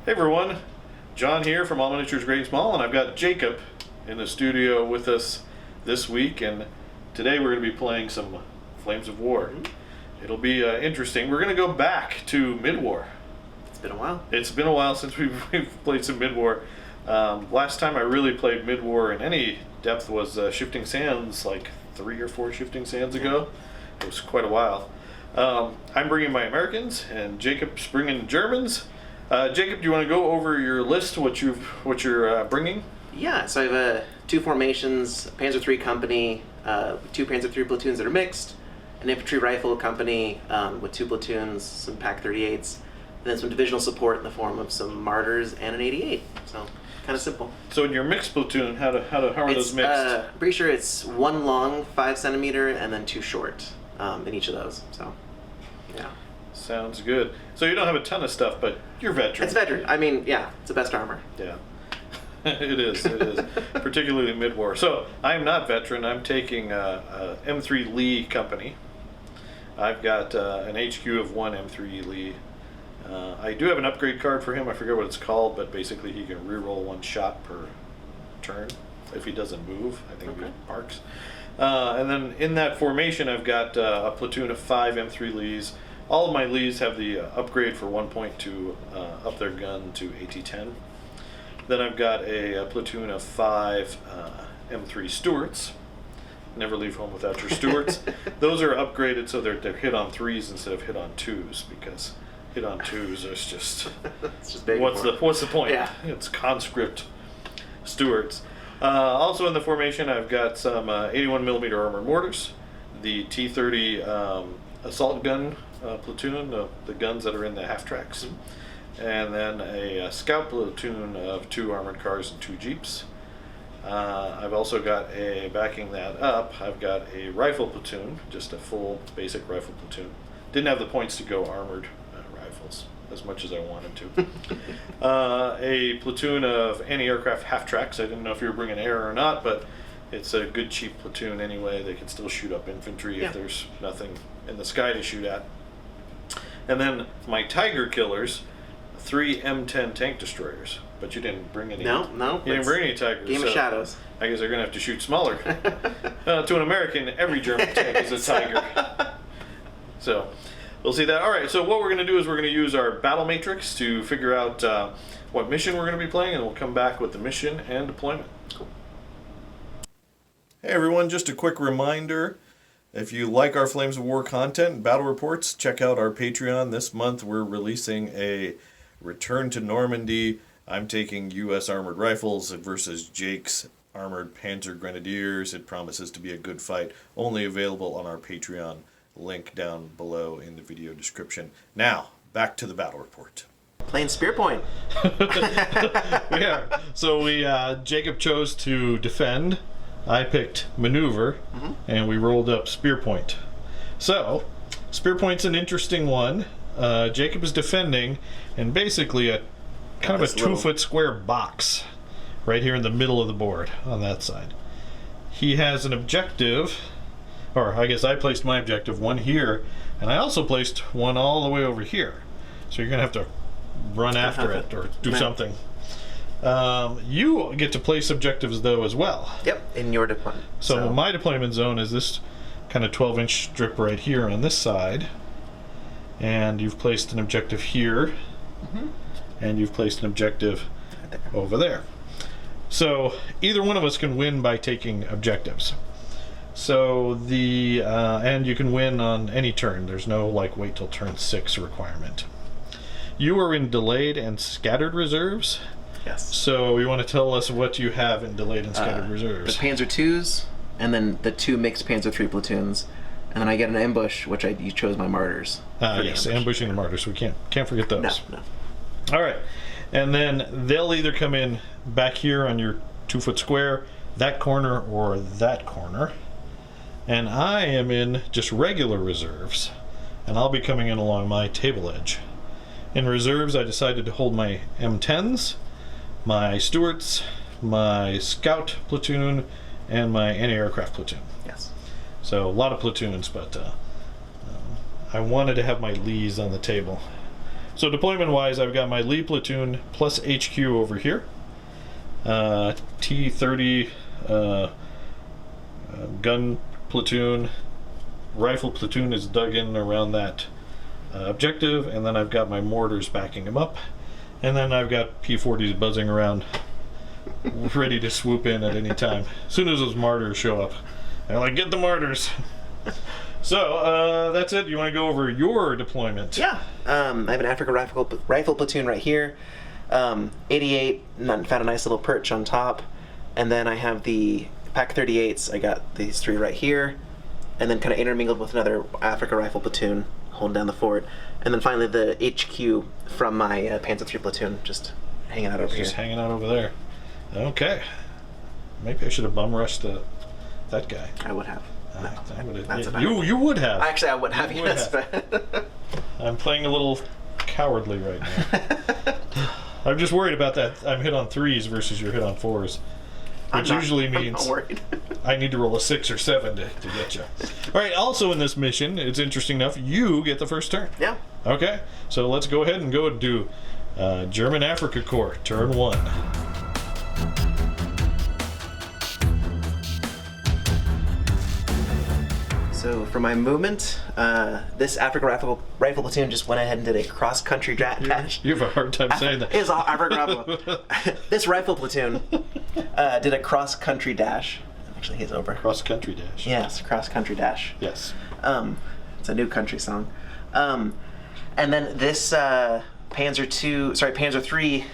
Hey everyone, John here from All Miniatures Great and Small, and I've got Jacob in the studio with us this week, and today we're going to be playing some Flames of War. It'll be interesting. We're going to go back to Midwar. It's been a while. It's been a while since we've played some Midwar. Last time I really played Midwar in any depth was Shifting Sands, like 3 or 4 Shifting Sands ago. It was quite a while. I'm bringing my Americans, and Jacob's bringing Germans. Jacob, do you want to go over your list, what you're bringing? Yeah, so I have 2 formations, a Panzer III company, 2 Panzer III platoons that are mixed, an infantry rifle company with 2 platoons, some Pak 38s, and then some divisional support in the form of some Martyrs and an 88. So kind of simple. So in your mixed platoon, how are those mixed? I'm pretty sure it's 1 long 5 centimeter and then 2 short in each of those. So yeah. Sounds good. So you don't have a ton of stuff, but you're veteran. It's veteran. I mean, yeah, it's the best armor. Yeah. It is, particularly mid-war. So I'm not veteran. I'm taking M3 Lee company. I've got an HQ of 1 M3 Lee. I do have an upgrade card for him. I forget what it's called, but basically he can reroll 1 shot per turn if he doesn't move. I think he parks. And then in that formation, I've got a platoon of 5 M3 Lees. All of my Lees have the upgrade for 1 point to up their gun to AT-10. Then I've got a platoon of 5 M3 Stuarts. Never leave home without your Stuarts. Those are upgraded so they're hit on 3s instead of hit on 2s, because hit on 2s is just, it's just what's the point? Yeah. It's conscript Stuarts. Also in the formation, I've got some 81 millimeter armor mortars, the T-30 assault gun platoon, the guns that are in the half tracks, and then a scout platoon of 2 armored cars and 2 jeeps. I've also got backing that up, I've got a rifle platoon, just a full basic rifle platoon. Didn't have the points to go armored rifles as much as I wanted to. A platoon of anti-aircraft half tracks. I didn't know if you were bringing air or not, but it's a good cheap platoon anyway. They can still shoot up infantry if there's nothing in the sky to shoot at. And then my Tiger killers, 3 M10 tank destroyers. But you didn't bring any. No. You didn't bring any Tigers. Game of Shadows. I guess they're going to have to shoot smaller. To an American, every German tank is a Tiger. So we'll see that. All right, so what we're going to do is we're going to use our battle matrix to figure out what mission we're going to be playing, and we'll come back with the mission and deployment. Cool. Hey everyone, just a quick reminder. If you like our Flames of War content and battle reports, check out our Patreon. This month we're releasing a Return to Normandy. I'm taking U.S. Armored Rifles versus Jake's Armored Panzer Grenadiers. It promises to be a good fight. Only available on our Patreon. Link down below in the video description. Now, back to the battle report. Playing Spear Point. Yeah, so Jacob chose to defend. I picked maneuver, and we rolled up Spear Point. So, Spear Point's an interesting one. Jacob is defending, and basically a kind of a 2-foot square box right here in the middle of the board on that side. He has an objective, or I guess I placed my objective, 1 here, and I also placed 1 all the way over here. So you're going to have to run after it or do something. You get to place objectives though as well. Yep, in your deployment. So my deployment zone is this kind of 12-inch strip right here on this side, and you've placed an objective here, and you've placed an objective over there. So either one of us can win by taking objectives. So and you can win on any turn. There's no like wait till turn 6 requirement. You are in delayed and scattered reserves. Yes. So you want to tell us what you have in delayed and scattered reserves? The Panzer IIs, and then the 2 mixed Panzer III platoons, and then I get an ambush, which you chose my Martyrs. Yes, ambushing the Martyrs. We can't forget those. No. All right, and then they'll either come in back here on your 2-foot square, that corner, or that corner. And I am in just regular reserves, and I'll be coming in along my table edge. In reserves, I decided to hold my M10s, my Stuarts, my Scout platoon, and my anti-aircraft platoon. Yes. So a lot of platoons, but I wanted to have my Lees on the table. So deployment-wise, I've got my Lee platoon plus HQ over here. T-30 gun platoon, rifle platoon is dug in around that objective, and then I've got my mortars backing them up, and then I've got P-40s buzzing around, ready to swoop in at any time. As soon as those mortars show up, they're like, get the mortars. So that's it. You want to go over your deployment? Yeah. I have an Afrika rifle platoon right here. 88, found a nice little perch on top. And then I have the Pack 38s. I got these 3 right here. And then kind of intermingled with another Afrika rifle platoon holding down the fort. And then finally the HQ from my Panzer III platoon just hanging out over here. Just hanging out over there. Okay. Maybe I should have bum rushed that guy. I would have. No, you would have. Actually, I would have, yes. But I'm playing a little cowardly right now. I'm just worried about that. I'm hit on 3s versus you're hit on 4s. Which usually means I need to roll a 6 or 7 to get you. All right, also in this mission, it's interesting enough, you get the first turn. Yeah. Okay, so let's go ahead and go and do German Afrika Corps, turn 1. So for my movement, this Afrika rifle platoon just went ahead and did a cross-country dash. You have a hard time saying that. It is Afrika rifle. This rifle platoon did a cross-country dash. Actually, he's over. Cross-country dash. Yes, cross-country dash. Yes. It's a new country song. And then this Panzer III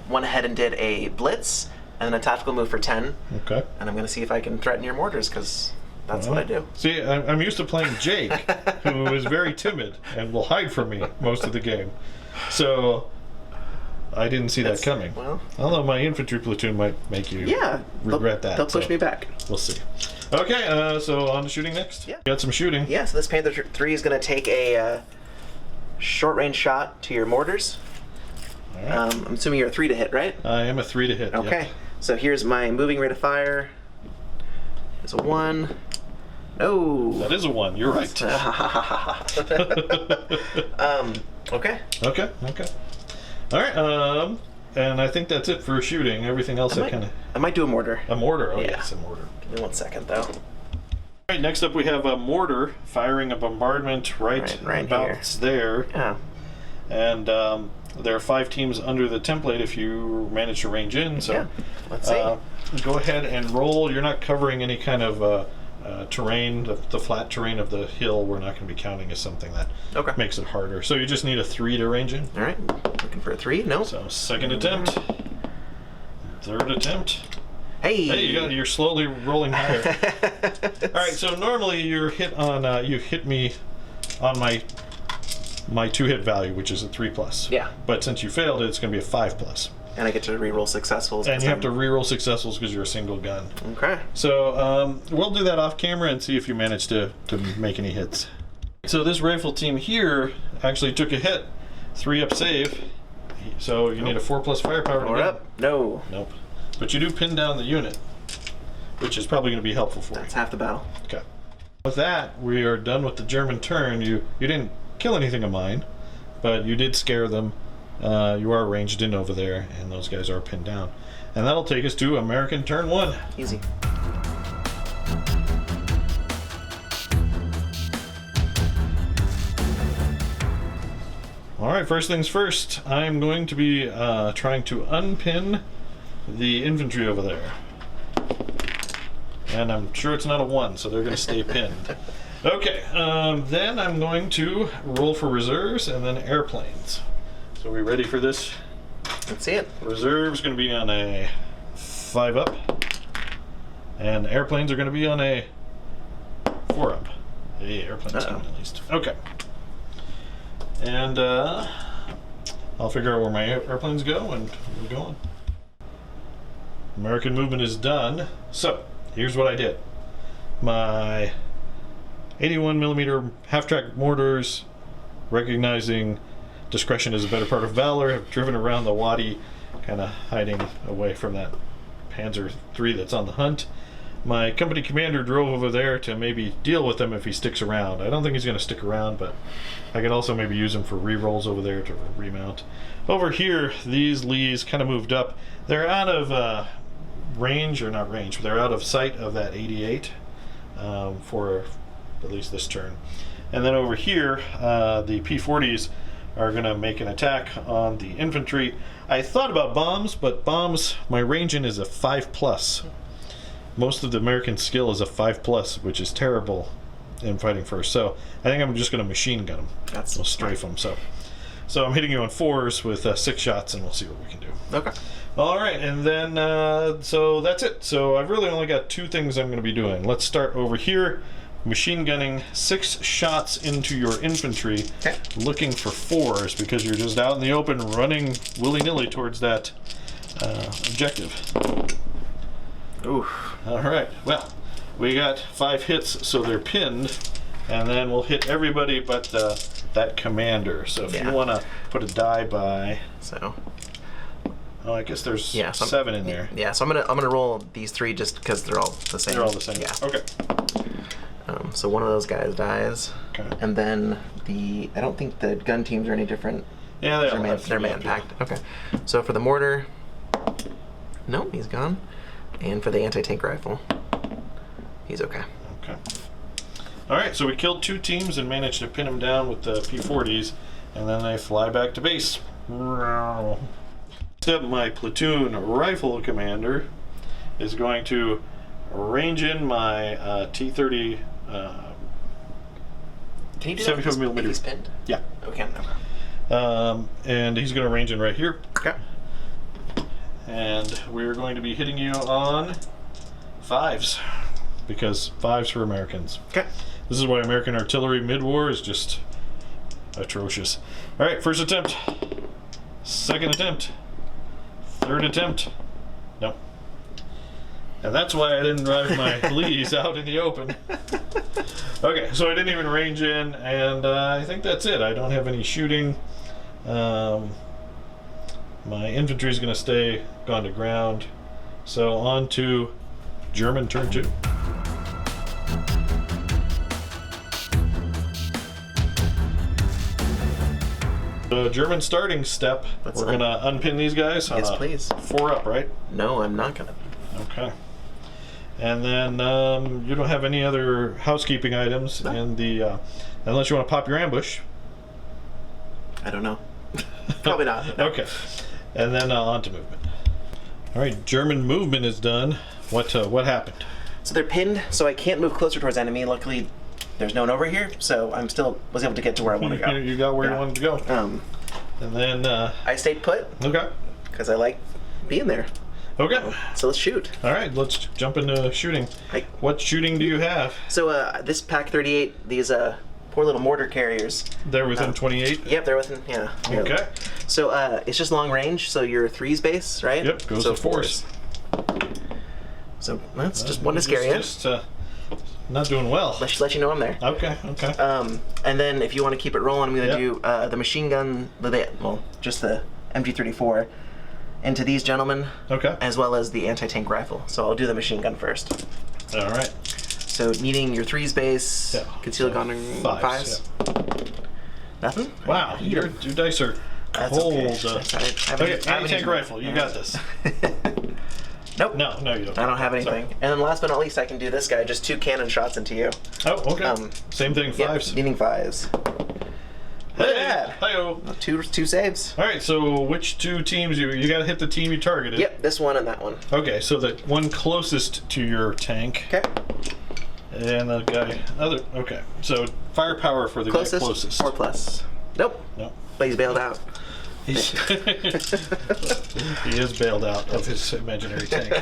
went ahead and did a blitz and then a tactical move for 10. Okay. And I'm going to see if I can threaten your mortars, because that's what I do. See, I'm used to playing Jake, who is very timid and will hide from me most of the game. So I didn't see that coming. Well, although my infantry platoon might make you regret that. They'll push me back. We'll see. Okay, so on to shooting next? Yeah. Got some shooting. Yeah, so this Panther III is going to take a short-range shot to your mortars. All right. I'm assuming you're a 3 to hit, right? I am a 3 to hit. Okay. Yep. So here's my moving rate of fire. It's a 1. No. That is a 1. You're right. Okay. Okay. All right. And I think that's it for shooting. Everything else I might do a mortar. A mortar. Oh, Yeah. yes, a mortar. Give me 1 second, though. All right. Next up, we have a mortar firing a bombardment right about there. Yeah. And there are 5 teams under the template if you manage to range in. So yeah. Let's see. Go ahead and roll. You're not covering any kind of terrain. The flat terrain of the hill we're not going to be counting as something that makes it harder. So you just need a 3 to range in. All right. Looking for a 3. No. So second attempt. Third attempt. Hey, you're slowly rolling higher. All right, so normally you're hit on you hit me on my 2-hit value, which is a 3+. Yeah. But since you failed it, it's going to be a 5+. And I get to reroll successfuls. And you have to reroll successfuls because you're a single gun. Okay. So we'll do that off camera and see if you manage to make any hits. So this rifle team here actually took a hit, 3-up save. So you need a 4+ firepower. 4 up? No. Nope. But you do pin down the unit, which is probably going to be helpful for you. That's half the battle. Okay. With that, we are done with the German turn. You didn't kill anything of mine, but you did scare them. You are ranged in over there, and those guys are pinned down. And that'll take us to American turn 1. Easy. All right, first things first, I'm going to be trying to unpin the infantry over there. And I'm sure it's not a 1, so they're going to stay pinned. Okay, then I'm going to roll for reserves and then airplanes. So we ready for this? Let's see it. Reserve's going to be on a 5-up. And airplanes are going to be on a 4-up. Hey, airplanes coming at least. Okay. And I'll figure out where my airplanes go and we're going. American movement is done. So, here's what I did. My 81mm half-track mortars, recognizing discretion is a better part of valor, have driven around the wadi, kind of hiding away from that Panzer III that's on the hunt. my company commander drove over there to maybe deal with him if he sticks around. I don't think he's going to stick around, but I could also maybe use him for re-rolls over there to remount. Over here, these Lees kind of moved up. They're out of range, or not range, but they're out of sight of that 88 for at least this turn. And then over here, the P-40s are going to make an attack on the infantry. I thought about bombs, but bombs, my range in is a 5+. Most of the American skill is a 5+, which is terrible in fighting first. So I think I'm just going to machine gun them. We'll strafe them. So I'm hitting you on 4s with 6 shots, and we'll see what we can do. Okay. All right, and then so that's it. So I've really only got 2 things I'm going to be doing. Let's start over here. Machine gunning 6 shots into your infantry, looking for 4s because you're just out in the open running willy-nilly towards that objective. Ooh. All right, well, we got 5 hits, so they're pinned, and then we'll hit everybody but that commander. So if you want to put a die by... So... Oh, I guess there's 7 in there. Yeah, so I'm gonna roll these 3 just because they're all the same. They're all the same. Yeah. Okay. So one of those guys dies. Okay. And then I don't think the gun teams are any different. Yeah, they're man-packed. Okay. So for the mortar, no, he's gone. And for the anti-tank rifle, he's okay. Okay. All right, so we killed 2 teams and managed to pin them down with the P-40s, and then they fly back to base. Except my platoon rifle commander is going to range in my T-30 Can you do 75 millimeter. He's pinned? Yeah. Okay. And he's going to range in right here. Okay. And we're going to be hitting you on 5s, because 5s for Americans. Okay. This is why American artillery mid-war is just atrocious. All right, first attempt, second attempt, third attempt. Nope. And that's why I didn't drive my Lees out in the open. Okay, so I didn't even range in, and I think that's it. I don't have any shooting. My infantry is going to stay gone to ground. So on to German turn 2. The German starting step. We're going to unpin these guys. Yes, please. 4 up, right? No, I'm not going to. Okay. And then you don't have any other housekeeping items in the, unless you want to pop your ambush. I don't know. Probably not. No. Okay. And then on to movement. All right, German movement is done. What happened? So they're pinned, so I can't move closer towards enemy. Luckily, there's no one over here, so I'm still was able to get to where I want to go. You got where you wanted to go. And then I stayed put. Okay. Because I like being there. Okay. So let's shoot. All right, let's jump into shooting. What shooting do you have? So this Pack 38, these poor little mortar carriers. They're within 28? Yep, they're within, yeah. Okay. So it's just long range, so you're 3s base, right? Yep, goes to 4s. So that's just one to scare you. Just not doing well. Let you know I'm there. Okay, okay. And then if you want to keep it rolling, I'm going to do the machine gun, just the MG34, into these gentlemen. Okay. As well as the anti-tank rifle. So I'll do the machine gun first. All right. So needing your 3s base, conceal gun 5s. Yeah. Nothing? Wow, your dice are cold. Okay, anti-tank rifle, you got this. Nope. No, you don't. I don't have anything. Sorry. And then last but not least, I can do this guy, just 2 cannon shots into you. Oh, okay. Same thing, 5s. Needing 5s. Hey, hi-oh. 2 saves. All right, so which 2 teams, you got to hit the team you targeted. Yep, this one and that one. Okay, so the one closest to your tank. Okay. And the guy, okay. So firepower for the guy closest. 4+. Nope. But he's bailed out. He is bailed out of his imaginary tank.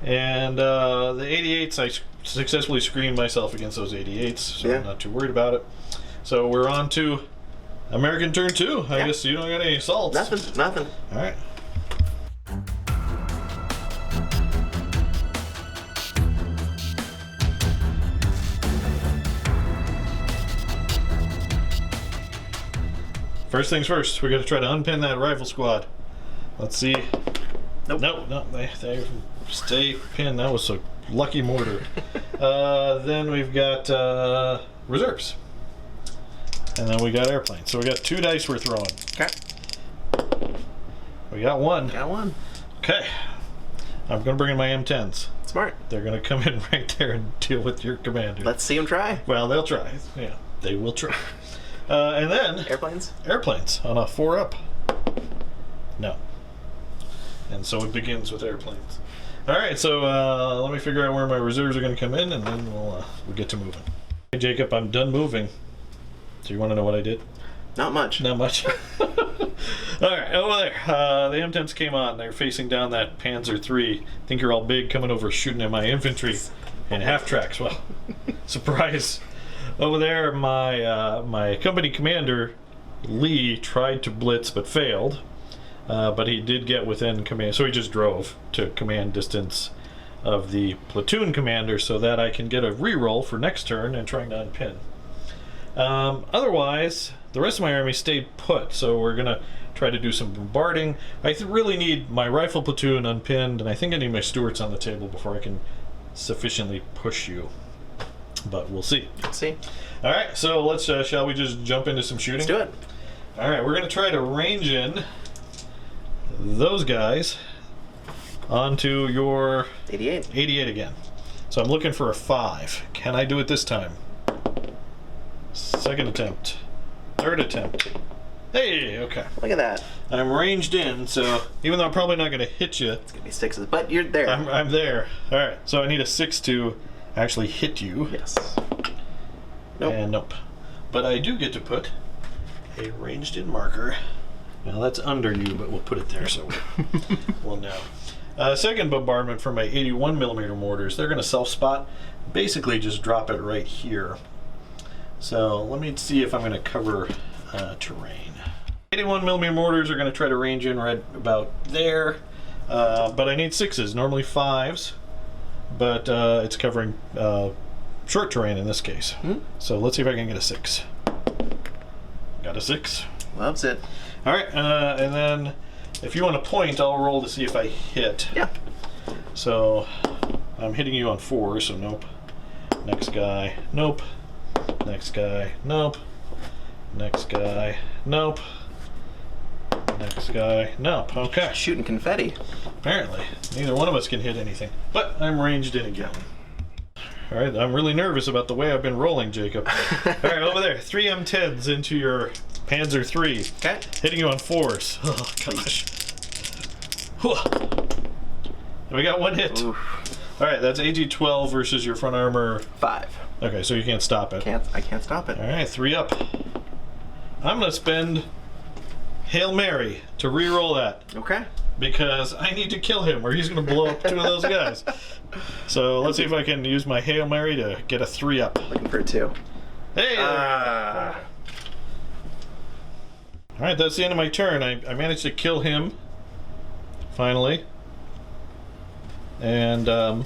And the 88s, I successfully screened myself against those 88s, so I'm not too worried about it. So we're on to American turn 2. I guess you don't got any assaults. Nothing. All right. First things first, we got to try to unpin that rifle squad. Let's see. Nope. No, they stay pinned. That was a lucky mortar. Then we've got reserves. And then we got airplanes. So we got 2 dice we're throwing. Okay. We got 1. Got 1. Okay. I'm going to bring in my M10s. Smart. They're going to come in right there and deal with your commander. Let's see them try. Well, they'll try. Yeah, they will try. And then... Airplanes? Airplanes on a 4-up. No. And so it begins with airplanes. All right, so let me figure out where my reserves are going to come in, and then we'll get to moving. Hey, Jacob, I'm done moving. Do you want to know what I did? Not much. Not much. All right, over there. The M10s came on. They're facing down that Panzer III. Think you're all big, coming over shooting at my infantry in half tracks. Well, surprise. Over there, my company commander, Lee, tried to blitz but failed. But he did get within command, so he just drove to command distance of the platoon commander so that I can get a reroll for next turn and trying to unpin. Otherwise, the rest of my army stayed put, so we're going to try to do some bombarding. I really need my rifle platoon unpinned, and I think I need my Stuarts on the table before I can sufficiently push you. But we'll see. Let's see. All right, so let's, shall we just jump into some shooting? Let's do it. All right, we're going to try to range in those guys onto your 88. 88 again. So I'm looking for a 5. Can I do it this time? Second attempt. Third attempt. Hey, okay. Look at that. I'm ranged in, so even though I'm probably not going to hit you, It's going to be 6s, but you're there. I'm there. All right, so I need a 6 to actually hit you. Yes. Nope. And nope. But I do get to put a ranged in marker. Well, that's under you, but we'll put it there so we'll know. Second bombardment for my 81 millimeter mortars. They're going to self-spot. Basically, just drop it right here. So let me see if I'm going to cover terrain. 81 millimeter mortars are going to try to range in right about there. But I need 6s, normally 5s. But it's covering short terrain in this case. So let's see if I can get a 6. Got a 6. Loves it. All right, and then if you want to point, I'll roll to see if I hit. Yeah. So I'm hitting you on 4, so nope. Next guy, nope. Next guy, nope. Next guy, nope. Next guy, nope. Okay. Shooting confetti. Apparently, neither one of us can hit anything. But I'm ranged in again. All right, I'm really nervous about the way I've been rolling, Jacob. All right, over there, 3 M10s into your Panzer III. Okay. Hitting you on 4s. Oh, gosh. And we got 1 hit. Oof. All right, that's AG-12 versus your front armor. 5. Okay, so you can't stop it. I can't stop it. All right, 3 up. I'm going to spend Hail Mary to re-roll that. Okay. Because I need to kill him or he's going to blow up 2 of those guys. So let's see if I can use my Hail Mary to get a 3 up. Looking for a 2. Hey! All right, that's the end of my turn. I managed to kill him, finally. And I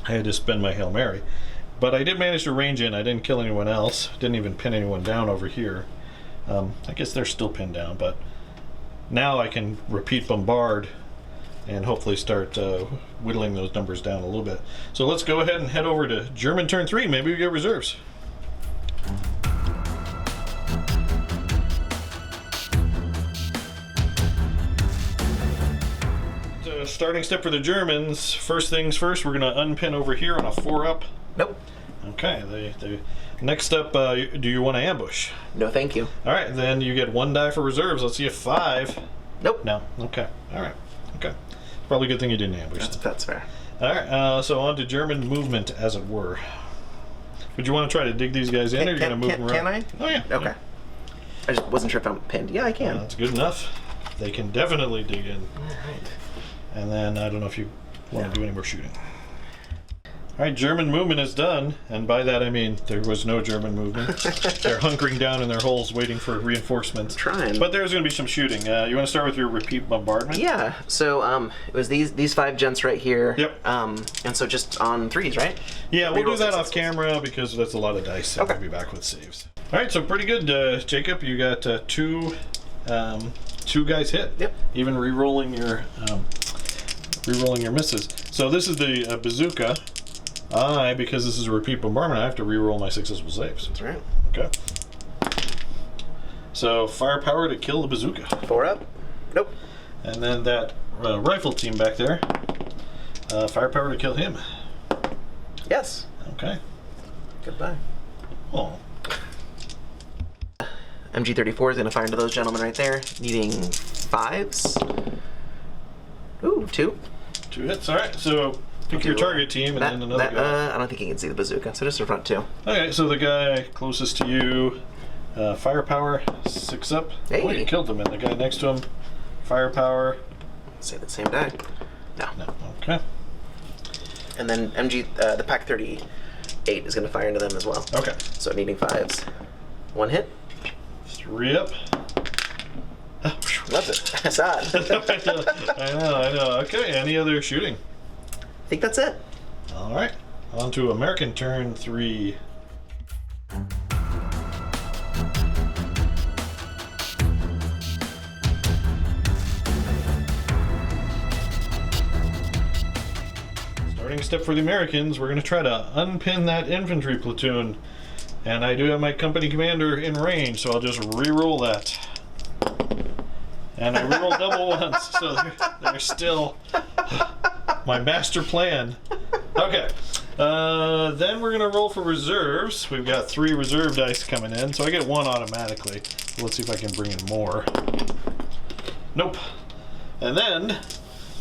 had to spend my Hail Mary. But I did manage to range in. I didn't kill anyone else. Didn't even pin anyone down over here. I guess they're still pinned down, but now I can repeat bombard and hopefully start whittling those numbers down a little bit. So let's go ahead and head over to German turn 3. Maybe we get reserves. Starting step for the Germans. First things first, we're going to unpin over here on a 4 up. Nope. Okay. Next up, do you want to ambush? No, thank you. All right, then you get 1 die for reserves. Let's see if 5. Nope. No. Okay. All right. Okay. Probably a good thing you didn't ambush. That's fair. All right. So on to German movement, as it were. Would you want to try to dig these guys in, or are you going to move them around? Can I? Oh yeah. Okay. Yeah. I just wasn't sure if I'm pinned. Yeah, I can. That's good enough. They can definitely dig in. All right. And then I don't know if you want to do any more shooting. All right, German movement is done, and by that I mean there was no German movement. They're hunkering down in their holes waiting for reinforcements. Trying. But there's going to be some shooting. You want to start with your repeat bombardment? Yeah. So it was these 5 gents right here. Yep. And so just on 3s, right? Yeah, we'll do that off 6s. camera because that's a lot of dice. And Okay. we'll be back with saves. All right, so pretty good, Jacob. You got 2 guys hit. Yep. Even re-rolling your misses. So this is the bazooka. Because this is a repeat bombardment, I have to re-roll my successful saves. That's right. Okay. So firepower to kill the bazooka. 4 up. Nope. And then that rifle team back there, firepower to kill him. Yes. Okay. Goodbye. Oh. MG34 is going to fire into those gentlemen right there, needing 5s. Ooh, 2. 2 hits. All right. So pick your target team and then another guy. I don't think he can see the bazooka, so just in front 2. Okay. So the guy closest to you, firepower, 6 up. Hey. Oh, you killed him, and the guy next to him, firepower. Say the same die. No. Okay. And then the Pack 38 is going to fire into them as well. Okay. So needing 5s. 1 hit. 3 up. Loves it. I saw it. I know. Okay, any other shooting? I think that's it. All right. On to American turn 3. Starting step for the Americans, we're going to try to unpin that infantry platoon. And I do have my company commander in range, so I'll just re-roll that. And I re-roll double once, so they're still my master plan. Okay, then we're gonna roll for reserves. We've got 3 reserve dice coming in, so I get 1 automatically. Let's see if I can bring in more. Nope. And then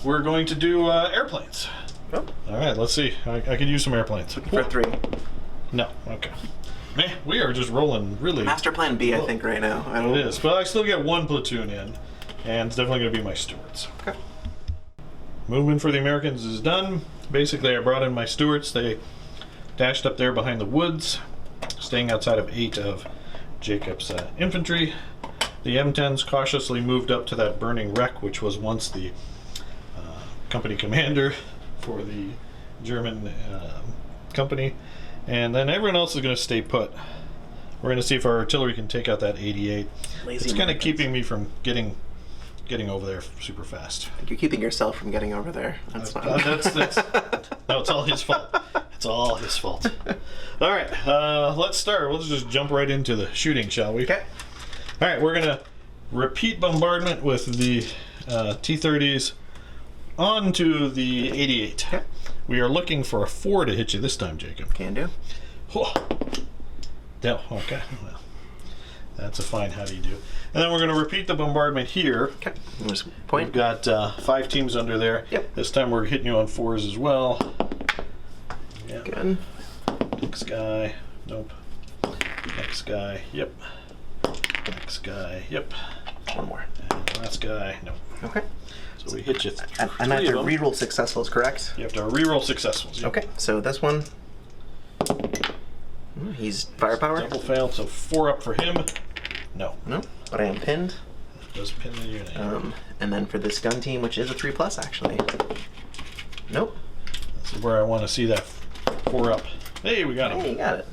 we're going to do airplanes. Oh. All right, let's see. I could use some airplanes. For 3. No, okay. Man, we are just rolling really. Master plan B, I think, right now. It is, but I still get 1 platoon in, and it's definitely going to be my Stuarts. Okay. Movement for the Americans is done. Basically, I brought in my Stuarts. They dashed up there behind the woods, staying outside of 8 of Jacob's infantry. The M10s cautiously moved up to that burning wreck, which was once the company commander for the German company. And then everyone else is going to stay put. We're going to see if our artillery can take out that 88. Lazy it's kind of Americans. keeping me from getting over there super fast. I think you're keeping yourself from getting over there. That's fine. No, it's all his fault. It's all his fault. All right, let's start. We'll just jump right into the shooting, shall we? Okay. All right, we're going to repeat bombardment with the T-30s onto the 88. Okay. We are looking for a 4 to hit you this time, Jacob. Can do. Oh. No, okay. Well, that's a fine how do you do. And then we're going to repeat the bombardment here. Okay. Just point. We've got 5 teams under there. Yep. This time we're hitting you on 4s as well. Yep. Good. Next guy. Nope. Next guy. Yep. Next guy. Yep. 1 more. And last guy. Nope. Okay. So we hit you. And I have to reroll successfuls, correct? You have to reroll successfuls. Yep. Okay. So this one. He's firepower. Double failed, so 4 up for him. No. No, but I am pinned. That does pin the unit. And then for this gun team, which is a 3+ actually. Nope. This is where I want to see that 4 up. Hey, we got him. Hey, you got it.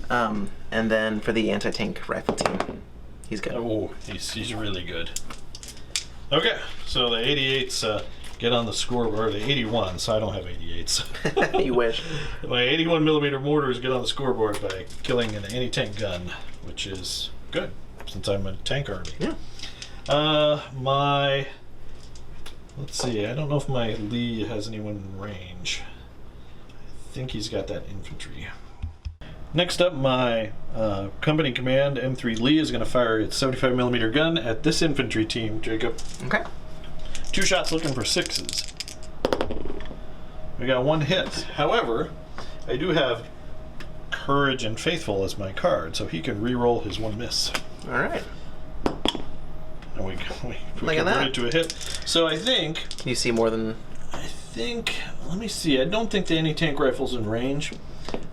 And then for the anti-tank rifle team, he's good. Oh, he's really good. Okay, so the 88s get on the scoreboard. The 81s, so I don't have 88s. You wish. My 81 millimeter mortars get on the scoreboard by killing an anti-tank gun, which is good since I'm a tank army. Yeah. Let's see. I don't know if my Lee has anyone in range. I think he's got that infantry. Next up, my company command M3 Lee is going to fire its 75 millimeter gun at this infantry team, Jacob. Okay. 2 shots looking for 6s. We got 1 hit. However, I do have Courage and Faithful as my card, so he can re-roll his 1 miss. All right. And we Look at convert that. it to a hit. So I think, Can you see more than? let me see, I don't think the anti-tank rifle's in range,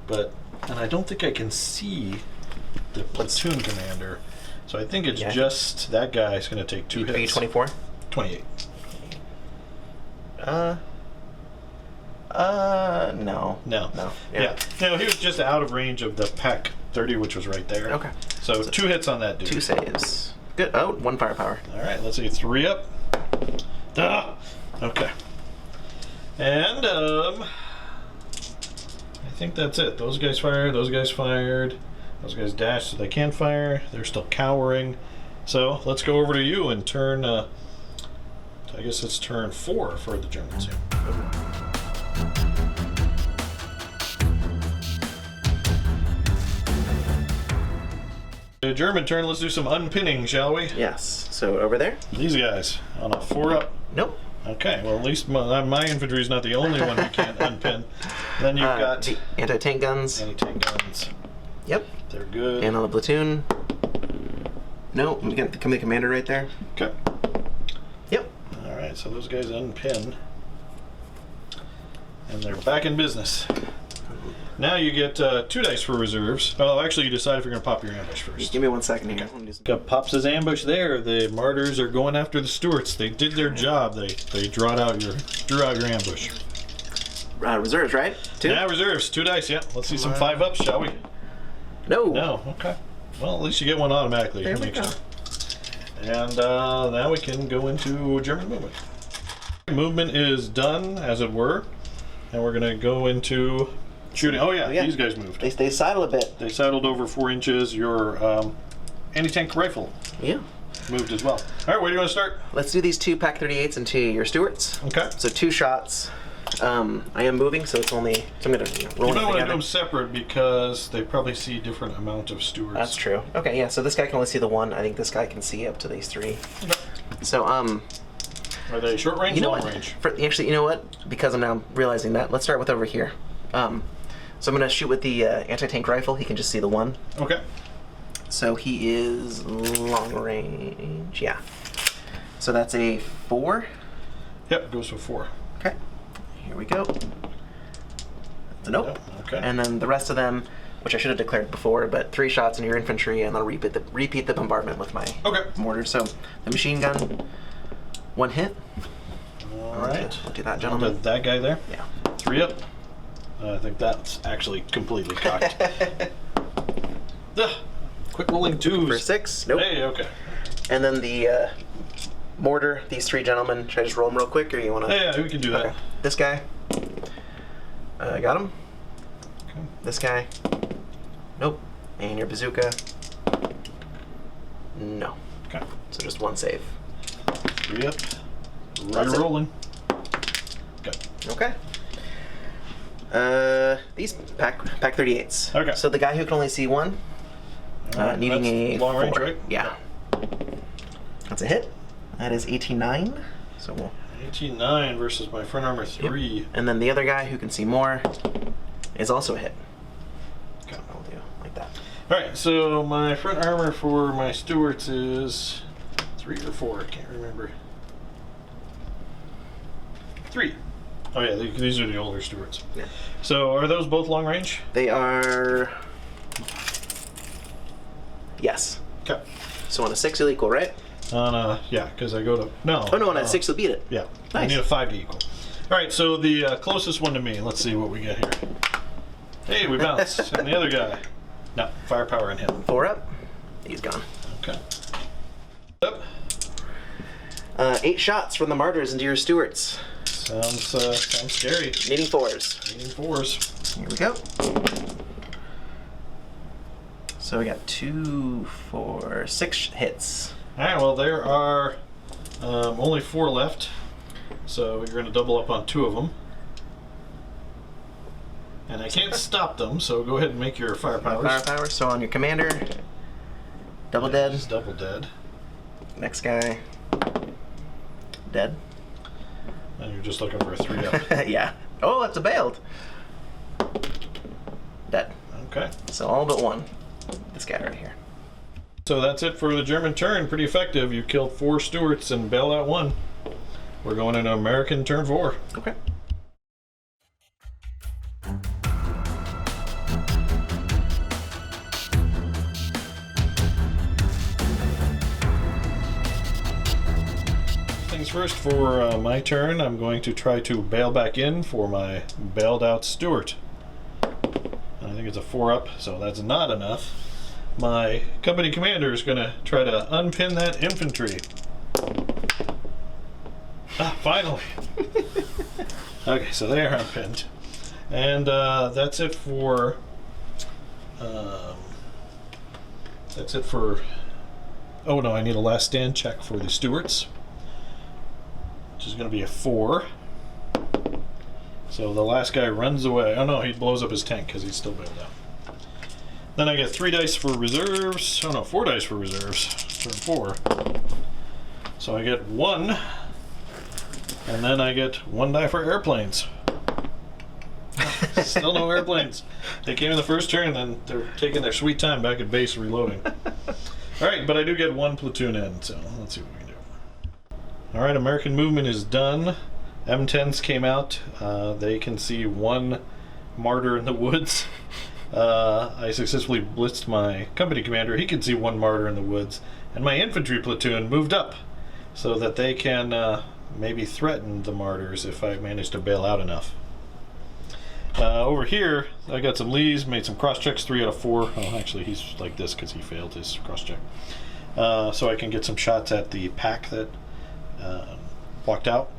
and I don't think I can see the platoon commander. So I think it's just that guy's going to take 2 hits. Are you 24? 28. No. No. No. Yeah. No, he was just out of range of the Pack 30, which was right there. Okay. So 2 hits on that dude. 2 saves. Good. Oh, 1 firepower. All right, let's see. 3 up. Okay. And think that's it. Those guys fired, those guys fired, those guys dashed so they can fire. They're still cowering. So let's go over to you and turn, I guess it's turn 4 for the Germans here. The German turn, let's do some unpinning, shall we? Yes. So over there? These guys on a 4-up. Nope. Okay, well at least my infantry is not the only one who can't unpin. Then you've got the anti-tank guns. Anti-tank guns. Yep. They're good. And on the platoon. No, we got the commander right there. Okay. Yep. All right, so those guys unpin. And they're back in business. Now you get 2 dice for reserves. Oh, actually, you decide if you're going to pop your ambush first. Give me 1 second here. Got pops his ambush there. The martyrs are going after the Stuarts. They did their job. They drew out your ambush. Reserves, right? 2? Now reserves. 2 dice. Yeah. Let's see some 5-ups, shall we? No. No. Okay. Well, at least you get one automatically. There we go. And now we can go into German movement. Movement is done, as it were, and we're going to go into shooting. Oh yeah, these guys moved. They sidled a bit. They sidled over 4 inches. Your anti-tank rifle moved as well. All right, where do you want to start? Let's do these 2 Pack 38s into your Stuarts. Okay. So 2 shots. I am moving, so it's only. So I'm gonna roll You might want to together. do them separate because they probably see different amount of Stuarts. That's true. Okay, yeah. So this guy can only see the 1. I think this guy can see up to these 3. Okay. So Are they short range, you know long what? range? Actually, you know what? Because I'm now realizing that, let's start with over here. So I'm gonna shoot with the anti-tank rifle. He can just see the 1. Okay. So he is long range. Yeah. So that's a 4. Yep, goes for 4. Okay. Here we go. It's a nope. Yep, okay. And then the rest of them, which I should have declared before, but 3 shots in your infantry, and I'll repeat the bombardment with my mortar. So the machine gun, 1 hit. All right. I'll do that, gentlemen. That guy there? Yeah. 3 up. I think that's actually completely cocked. Quick rolling 2s. For 6. Nope. Hey, okay. And then the mortar, these 3 gentlemen. Should I just roll them real quick, or you want to? Yeah, we can do that. Okay. This guy. Got him. Okay. This guy. Nope. And your bazooka. No. Okay. So just 1 save. 3 up. That's it. Rolling. Okay. Okay. These pack 38s. Okay. So the guy who can only see 1, needing a long 4. range, right? Yeah. That's a hit. That is 18-9. So we'll. 18-9 versus my front armor 3. Yep. And then the other guy who can see more is also a hit. Okay. I'll do like that. All right. So my front armor for my Stuarts is 3 or 4. I can't remember. 3. Oh yeah, these are the older Stuarts. Yeah. So are those both long range? They are. Yes. Okay. So on a 6 you'll equal, right? Yeah, because I go to no. Oh no, on a 6 you'll beat it. Yeah. I Nice. need a 5 to equal. All right. So the closest one to me. Let's see what we get here. Hey, we bounce. And the other guy. No, firepower in him. 4 up. He's gone. Okay. Up. 8 shots from the martyrs into your Stuarts. Sounds scary. Needing 4s. Needing 4s. Here we go. So we got 2, 4, 6 hits. All right. Well, there are only 4 left, so you're going to double up on 2 of them. And I can't stop them, so go ahead and make your firepowers. Firepower. So on your commander, double dead. He's double dead. Next guy, dead. And you're just looking for a 3 up. Yeah. Oh, that's a bailed. Dead. Okay. So all but 1. This guy right here. So that's it for the German turn. Pretty effective. You killed 4 Stuarts and bailed out 1. We're going into American turn 4. Okay. Things first, for my turn, I'm going to try to bail back in for my bailed out Stuart. I think it's a 4 up, so that's not enough. My company commander is going to try to unpin that infantry. Ah, finally! Okay, so they are unpinned. And that's it for. Oh no, I need a last stand check for the Stuarts, which is going to be a 4. So the last guy runs away. Oh no, he blows up his tank because he's still bailed out. Then I get 3 dice for reserves. Oh no, 4 dice for reserves. Turn 4. So I get 1, and then I get 1 die for airplanes. Still no airplanes. They came in the first turn, then they're taking their sweet time back at base reloading. Alright, but I do get 1 platoon in, so let's see what we can do. Alright, American movement is done. M10s came out. They can see 1 martyr in the woods. I successfully blitzed my company commander. He can see 1 martyr in the woods. And my infantry platoon moved up so that they can maybe threaten the martyrs if I manage to bail out enough. Over here, I got some Lees, made some cross checks, 3 out of 4. Oh, actually, he's like this because he failed his cross check. So I can get some shots at the pack that walked out.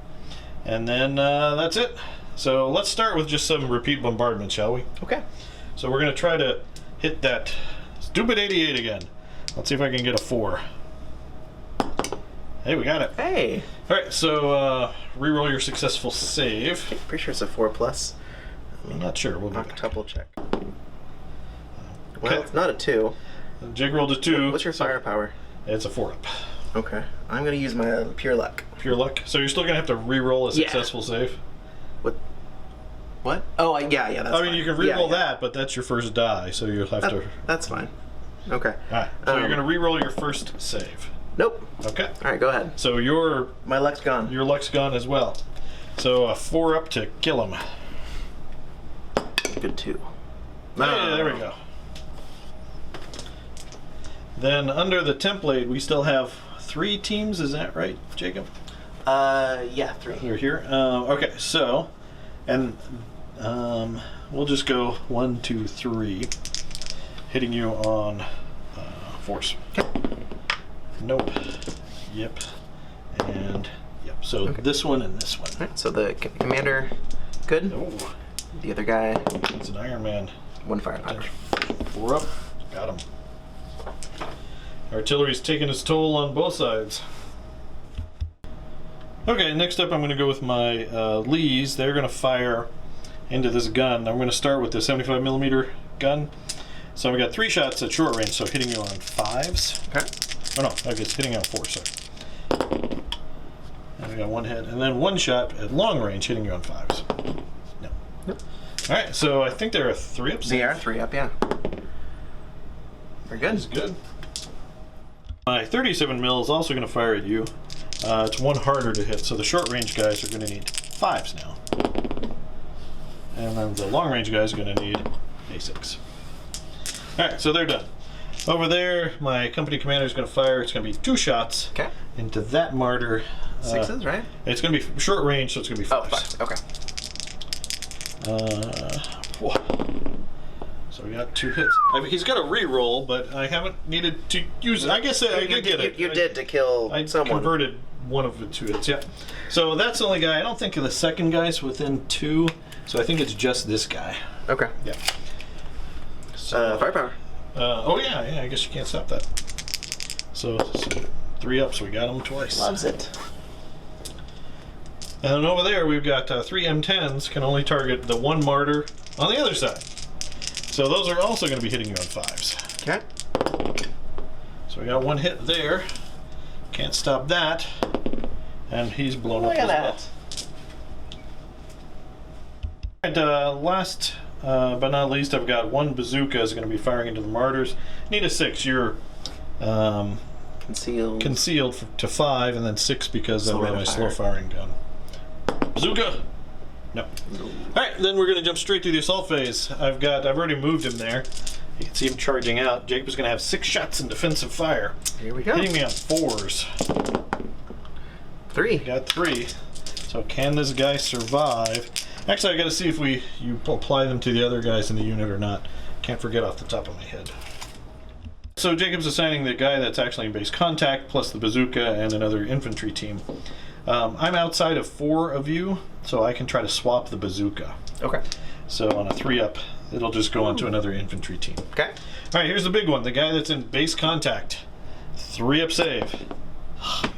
And then that's it. So let's start with just some repeat bombardment, shall we? Okay. So we're going to try to hit that stupid 88 again. Let's see if I can get a 4. Hey, we got it. Hey. All right, so reroll your successful save. Pretty sure it's a 4+. I'm not sure. We'll I'll go double check. Okay. Well, it's not a 2. Jig rolled a 2. What's your firepower? It's a 4 up. Okay. I'm going to use my pure luck. Pure luck. So you're still going to have to reroll a successful save? What? Oh, yeah, that's fine. I mean, you can reroll that, but that's your first die, so you'll have to... That's fine. Okay. All right, so you're going to reroll your first save. Nope. Okay. All right, go ahead. So my luck's gone. Your luck's gone as well. So a 4 up to kill him. Good 2. Hey, there we go. Then under the template, we still have 3 teams. Is that right, Jacob? Yeah, 3. You're here. Okay, so, and we'll just go 1, 2, 3, hitting you on force. Okay. Nope. Yep. And yep. So this one and this one. All right, so the commander, good. Oh, The other guy, it's an Iron Man. 1 firepower. 4 up. Got him. Artillery's taking its toll on both sides. Okay, next up I'm going to go with my Lees. They're going to fire into this gun. I'm going to start with the 75mm gun. So I've got 3 shots at short range, so hitting you on 5s. Okay. Oh no, I guess hitting you on 4, sorry. And I got 1 hit. And then 1 shot at long range, hitting you on 5s. No. Nope. Alright, so I think there are 3 ups. They are 3 up, yeah. Very good. That's good. My 37 mil is also going to fire at you. It's 1 harder to hit, so the short range guys are going to need 5s now. And then the long range guys are going to need a 6. Alright, so they're done. Over there, my company commander is going to fire. It's going to be 2 shots into that martyr. 6s, right? It's going to be short range, so it's going to be 5s. Oh, 5s. Okay. So we got 2 hits. I mean, he's got a re-roll, but I haven't needed to use it. I guess I did get it. You did to kill someone. I converted one of the 2 hits, yeah. So that's the only guy. I don't think the second guy's within 2, so I think it's just this guy. Okay. Yeah. So, firepower. Oh yeah, I guess you can't stop that. So 3 ups, we got them twice. Loves it. And then over there we've got 3 M10s, can only target the 1 martyr on the other side. So those are also going to be hitting you on 5s. Okay. So we got 1 hit there. Can't stop that. And he's blown up as well. And last but not least, I've got 1 bazooka is going to be firing into the martyrs. Need a 6. You're concealed to 5, and then 6 because of my slow firing gun. Bazooka. No. Alright, then we're going to jump straight to the assault phase. I've already moved him there. You can see him charging out. Jacob's going to have 6 shots in defensive fire. Here we go. Hitting me on 4s. 3. Got 3. So can this guy survive? Actually, I got to see if you apply them to the other guys in the unit or not. Can't forget off the top of my head. So Jacob's assigning the guy that's actually in base contact, plus the bazooka and another infantry team. I'm outside of 4 of you, so I can try to swap the bazooka. Okay. So on a 3-up, it'll just go onto another infantry team. Okay. All right, here's the big one. The guy that's in base contact. 3-up save.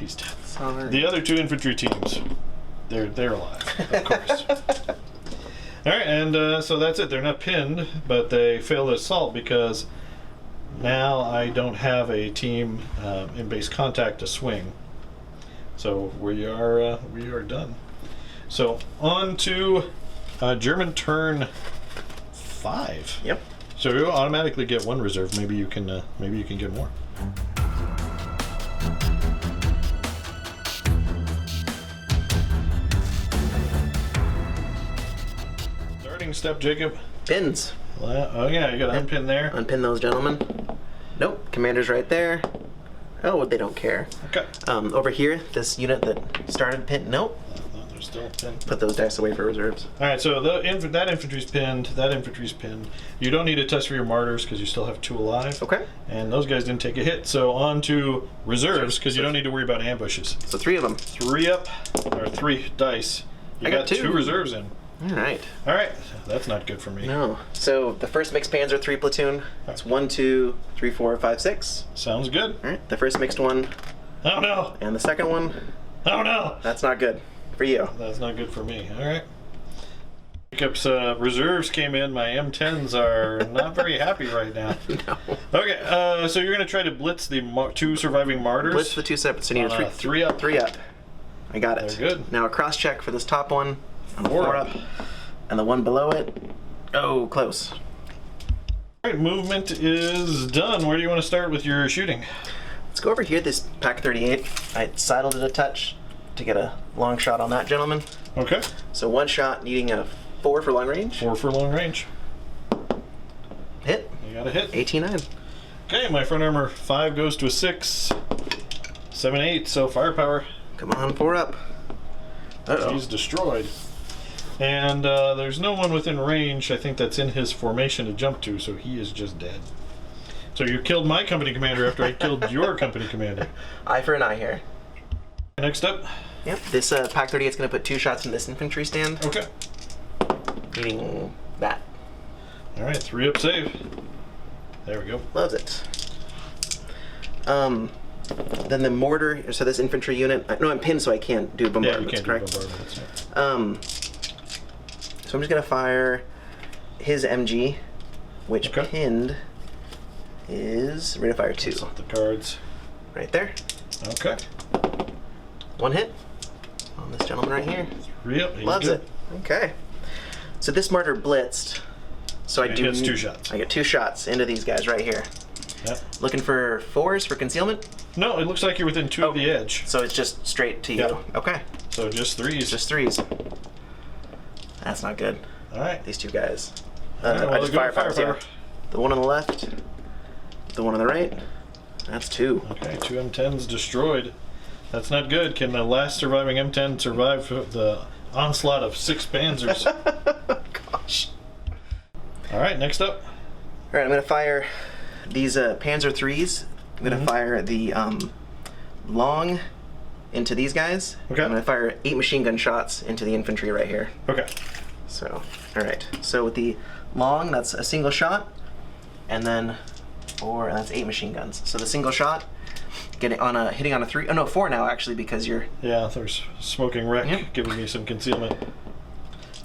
He's dead. Sorry. The other 2 infantry teams, they're alive, of course. All right, and so that's it. They're not pinned, but they fail the assault because now I don't have a team in base contact to swing. So we are done. So on to German turn 5. Yep. So you'll automatically get 1 reserve. Maybe you can get more. Starting step, Jacob. Pins. Oh yeah, you got to unpin there. Unpin those gentlemen. Nope. Commander's right there. Oh, they don't care. Okay. Over here, this unit that started pin. Nope. No, they're still pinned. Put those dice away for reserves. All right, so that infantry's pinned. That infantry's pinned. You don't need a test for your martyrs because you still have 2 alive. Okay. And those guys didn't take a hit. So on to reserves because you don't need to worry about ambushes. So 3 of them. 3 up or 3 dice. You I got 2 reserves in. All right. All right, that's not good for me. No. So the first mixed Panzer 3 platoon. That's 1, 2, 3, 4, 5, 6. Sounds good. All right. The first mixed one. Oh no. And the second one. Oh no. That's not good for you. That's not good for me. All right. Jacob's reserves came in. My M10s are not very happy right now. No. Okay, so you're going to try to blitz the 2 surviving martyrs. Blitz the 2 separate. So you need a 3 up. 3 up. I got it. They're good. Now a cross check for this top one. On the 4 4 up. And the one below it. Oh, close. All right, movement is done. Where do you want to start with your shooting? Let's go over here. This Pack 38. I sidled it a touch to get a long shot on that gentleman. Okay. So 1 shot, needing a 4 for long range. 4 for long range. Hit. You got a hit. 18-9. Okay, my front armor 5 goes to a 6. 7, 8. So firepower. Come on, 4 up. Uh-oh. He's destroyed. And there's no one within range, I think, that's in his formation to jump to, so he is just dead. So you killed my company commander after I killed your company commander. Eye for an eye here. Next up. Yep, this Pack 38 is going to put 2 shots in this infantry stand. Okay. Needing that. All right, 3 up save. There we go. Loves it. Then the mortar, so this infantry unit, no, I'm pinned so I can't do bombardments, yeah, you can't correct? do bombardments. Yeah. So I'm just going to fire his MG, which pinned is rate of fire 2. The cards. Right there. Okay. 1 hit on this gentleman right here. 3 up. Loves it. Okay. So this martyr blitzed. So I do. Gets 2 shots. I get 2 shots into these guys right here. Yep. Looking for 4s for concealment. No, it looks like you're within 2 of the edge. So it's just straight to you. Yep. Okay. So just 3s. Just 3s. That's not good. All right. These 2 guys. All right, well, I just firepower. The one on the left. The one on the right. That's 2. Okay, 2 M10s destroyed. That's not good. Can the last surviving M10 survive the onslaught of 6 Panzers? Gosh. All right, next up. All right, I'm going to fire these Panzer 3s. I'm going to fire the long into these guys. Okay. I'm going to fire 8 machine gun shots into the infantry right here. Okay. So, all right. So with the long, that's a single shot, and then 4, and that's 8 machine guns. So the single shot, hitting on a 3. Oh no, 4 now actually because you're. Yeah, there's smoking wreck giving me some concealment.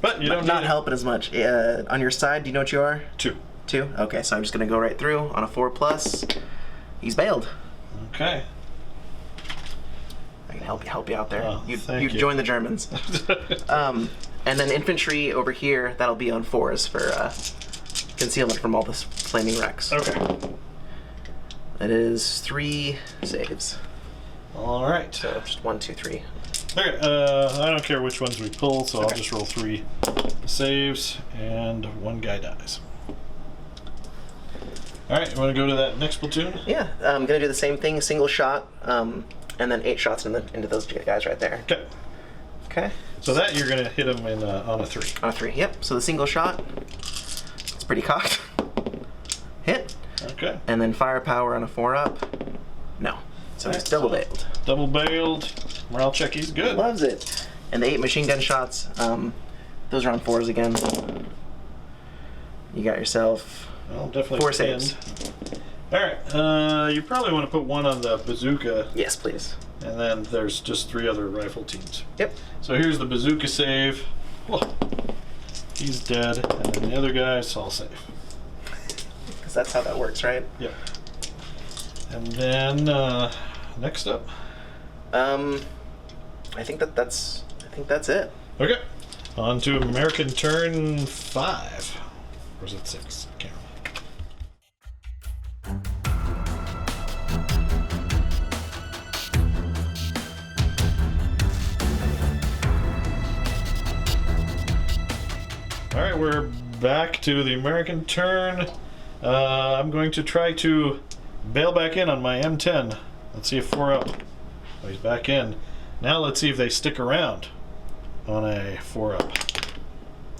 But you don't not need helping as much. On your side, do you know what you are? 2. 2. Okay, so I'm just gonna go right through on a 4+. He's bailed. Okay. I can help you out there. Oh, you thank you. join the Germans. And then infantry over here, that'll be on 4s for concealment from all this flaming wrecks. Okay. That is 3 saves. All right. So just 1, 2, 3. Okay. I don't care which ones we pull, so I'll just roll 3 saves, and 1 guy dies. All right. You want to go to that next platoon? Yeah, I'm gonna do the same thing, single shot, and then 8 shots into those guys right there. Okay. Okay. So that you're gonna hit him in on a 3. On a 3. Yep. So the single shot, it's pretty cocked. Hit. Okay. And then firepower on a 4 up. No. So he's double bailed. Double bailed. Morale check. He's good. Loves it. And the 8 machine gun shots, those are on 4s again. You got yourself Well, definitely 4 stand. saves. All right. You probably want to put one on the bazooka. Yes, please. And then there's just 3 other rifle teams. Yep. So here's the bazooka save. Whoa. He's dead. And then the other guy's all safe. Because that's how that works, right? Yep. And then next up. I think that's it. Okay. On to American turn 5. Or is it 6? I can't remember. All right, we're back to the American turn. I'm going to try to bail back in on my M10. Let's see if 4 up. Oh, he's back in. Now let's see if they stick around on a 4 up.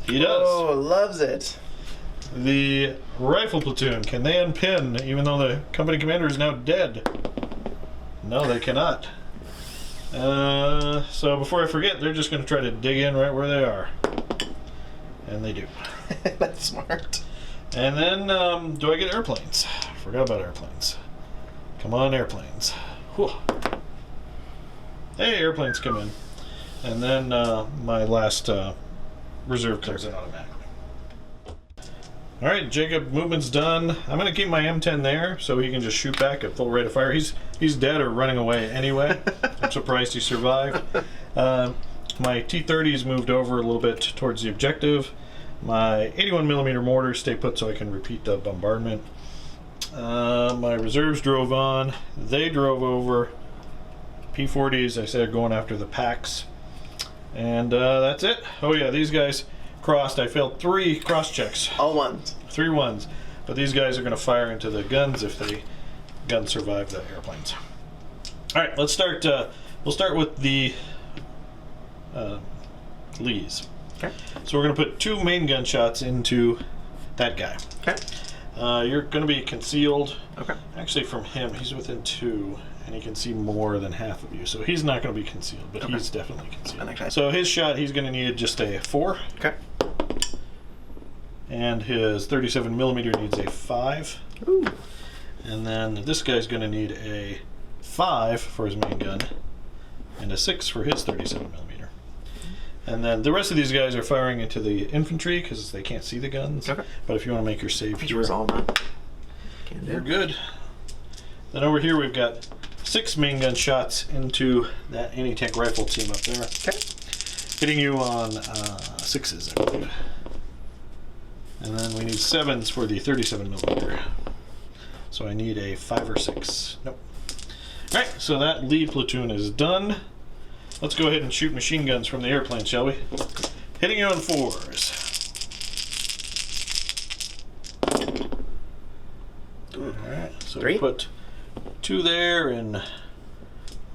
He does. Oh, loves it. The rifle platoon, can they unpin even though the company commander is now dead? No, they cannot. So before I forget, they're just going to try to dig in right where they are. And they do. That's smart. And then, do I get airplanes? Forgot about airplanes. Come on, airplanes. Whew. Hey, airplanes come in. And then my last reserve comes in automatically. All right, Jacob, movement's done. I'm going to keep my M10 there so he can just shoot back at full rate of fire. He's dead or running away anyway. I'm surprised he survived. My T-30's moved over a little bit towards the objective. My 81mm mortars stay put so I can repeat the bombardment. My reserves drove on. They drove over. P-40s, I said, going after the packs. And that's it. Oh yeah, these guys crossed. I failed 3 cross checks. All ones. 3 ones. But these guys are going to fire into the guns if the guns survive the airplanes. All right, let's start. We'll start with the Lees. Okay. So we're going to put 2 main gun shots into that guy. Okay. You're going to be concealed. Okay. Actually, from him, he's within 2, and he can see more than half of you. So he's not going to be concealed, but Okay. he's definitely concealed. Okay. So his shot, he's going to need just a 4. Okay. And his 37mm needs a 5. Ooh. And then this guy's going to need a 5 for his main gun, and a 6 for his 37mm. And then the rest of these guys are firing into the infantry because they can't see the guns. Okay. But if you want to make your save here, Resolve that. Can do. you're good. Then over here we've got 6 main gun shots into that anti-tank rifle team up there. Okay. Hitting you on 6s, I believe. And then we need 7s for the 37mm. So I need a 5 or 6. Nope. Alright, so that lead platoon is done. Let's go ahead and shoot machine guns from the airplane, shall we? Hitting you on 4s. Alright, so 3? we put 2 there and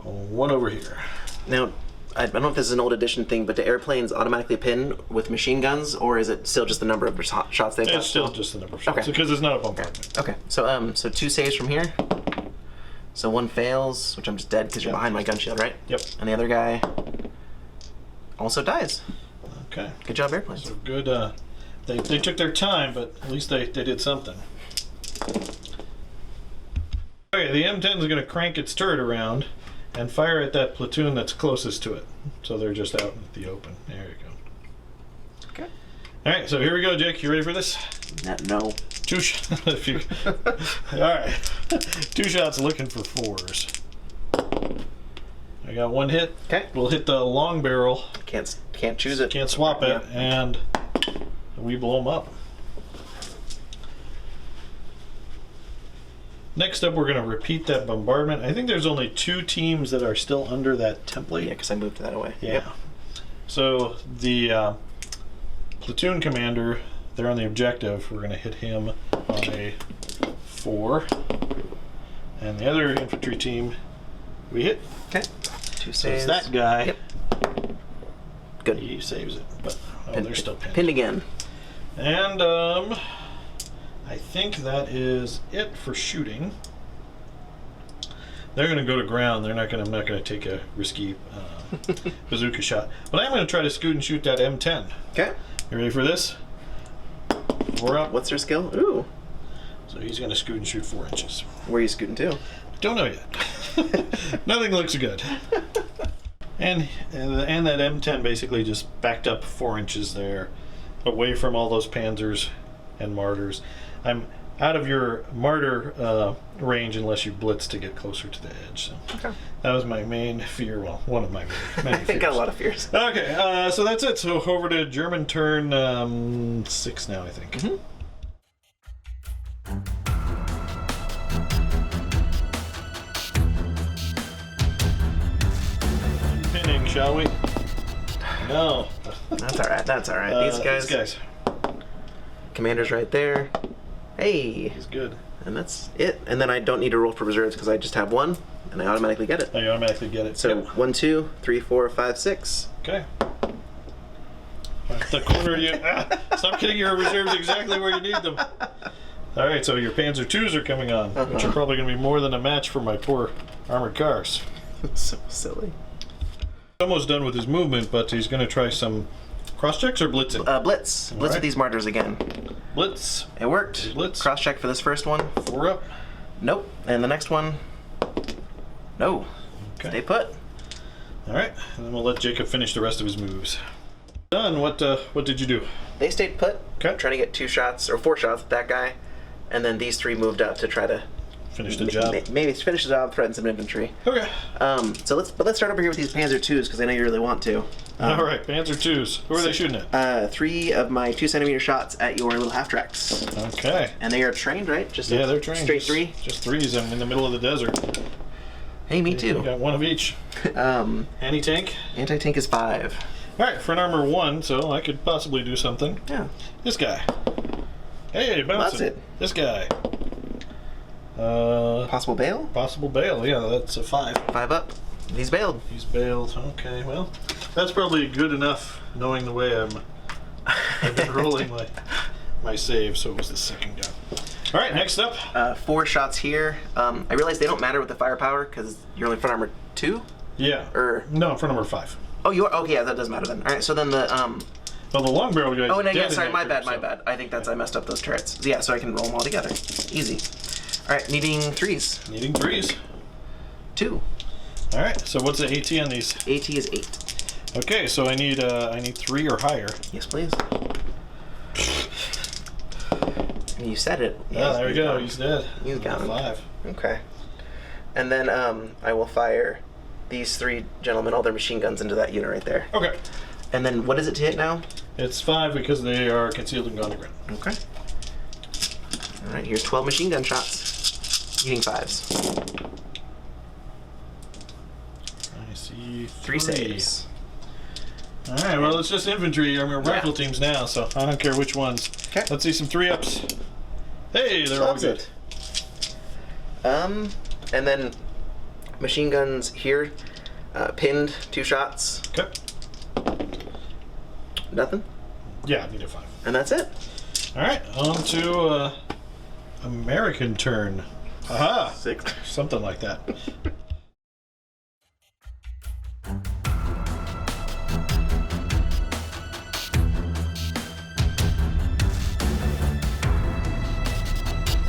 1 over here. Now, I don't know if this is an old edition thing, but do airplanes automatically pin with machine guns, or is it still just the number of shots they've got? It's still just the number of shots, Okay. because it's not a bombardment. Okay. So 2 saves from here. So 1 fails, which I'm just dead because you're Yep. behind my gun shield, right? Yep. And the other guy also dies. Okay. Good job, airplanes. So good. They took their time, but at least they did something. Okay, the M10 is going to crank its turret around and fire at that platoon that's closest to it. So they're just out in the open. There you go. Okay. All right, so here we go, Jake. You ready for this? No. 2 shots. All right. 2 shots looking for 4s. I got 1 hit. Okay. We'll hit the long barrel. Can't choose it. Can't swap it, Yeah. and we blow them up. Next up, we're going to repeat that bombardment. I think there's only 2 teams that are still under that template. Yeah, because I moved that away. Yeah. Yep. So the platoon commander, they're on the objective. We're going to hit him on a 4. And the other infantry team, we hit. Okay. 2 So saves. it's that guy. Yep. Good. He saves it, but they're still pinned. Pinned again. And I think that is it for shooting. They're going to go to ground. I'm not going to take a risky bazooka shot. But I'm going to try to scoot and shoot that M10. Okay. You ready for this? 4 up. What's their skill? Ooh. So he's going to scoot and shoot 4 inches. Where are you scooting to? Don't know yet. Nothing looks good. And that M10 basically just backed up 4 inches there, away from all those panzers and martyrs. I'm out of your martyr range unless you blitz to get closer to the edge. So Okay. that was my main fear. Well, one of my many fears. Got a lot of fears. Okay, so that's it. So over to German turn 6 now, I think. Mm-hmm. Pinning, shall we? No. That's all right. That's all right. These guys. Commander's right there. Hey. He's good. And that's it. And then I don't need to roll for reserves because I just have 1, and I automatically get it. Oh, you automatically get it. So Yep. 1, 2, 3, 4, 5, 6. Okay. The corner you. Stop getting your reserves exactly where you need them. All right, so your Panzer IIs are coming on, which are probably going to be more than a match for my poor armored cars. So silly. Almost done with his movement, but he's going to try some cross checks or blitzing. Blitz. Blitz right. with these martyrs again. Blitz. It worked. Blitz. Cross check for this first one. 4 up. Nope. And the next one. No. Okay. Stay put. All right, and then we'll let Jacob finish the rest of his moves. Done. What did you do? They stayed put. Okay. Trying to get 2 shots or 4 shots with that guy, and then these 3 moved up to try to Finish the job. maybe finish the job, threaten some infantry. Okay. So let's start over here with these Panzer IIs because I know you really want to. All right, Panzer IIs. Who are they shooting at? 3 of my 2-centimeter shots at your little half tracks, Okay. and they are trained, right? Just Yeah, they're trained. Straight 3. Just 3s. I'm in the middle of the desert. Hey, me You too. got 1 of each. Anti-tank. Anti-tank is 5. All right, for an armor 1, so I could possibly do something. Yeah. This guy. Hey, bouncing. That's it. This guy. Possible bail? Possible bail. Yeah, that's a 5. 5 up. He's bailed. He's bailed. Okay, well, that's probably good enough, knowing the way I've been rolling my save. So it was the second guy. All right, next up. 4 shots here. I realize they don't matter with the firepower because you're only front armor 2. Yeah. No, for number 5. Oh, you are. Okay, yeah, that does matter then. All right, so then the Well, the long barrel guy. Oh, no, yeah, sorry, my bad. I think that's I messed up those turrets. So, yeah, so I can roll them all together. Easy. All right, needing 3s. Needing 3s. 2. All right. So what's the AT on these? AT is 8. Okay, so I need 3 or higher. Yes, please. You said it. Yeah, there we go. He's dead. He's got him. 5. Okay. And then I will fire these 3 gentlemen, all their machine guns into that unit right there. Okay. And then what is it to hit now? It's 5 because they are concealed and gone to ground. Okay. All right, here's 12 machine gun shots. Needing 5s. I see 3 saves. All right, well, it's just infantry. I mean, rifle teams now, so I don't care which ones. Okay. Let's see some 3-ups. Hey, they're all good. And then machine guns here, pinned 2 shots. Okay. Nothing. Yeah, I need a 5. And that's it. All right, on to American turn. Aha! 6. Something like that.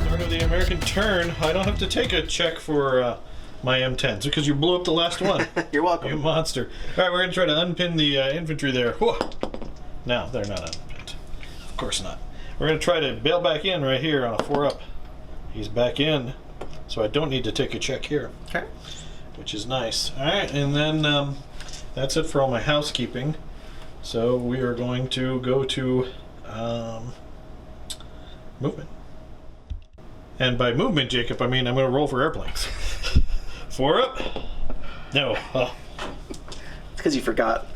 Start of the American turn. I don't have to take a check for my M10s because you blew up the last one. You're welcome. You monster. All right, we're going to try to unpin the infantry there. Whoa. No, they're not unpinned. Of course not. We're going to try to bail back in right here on a 4-up. He's back in, so I don't need to take a check here. Okay. Which is nice. All right, and then that's it for all my housekeeping. So we are going to go to movement. And by movement, Jacob, I mean I'm going to roll for airplanes. 4 up? No. Oh. It's because you forgot.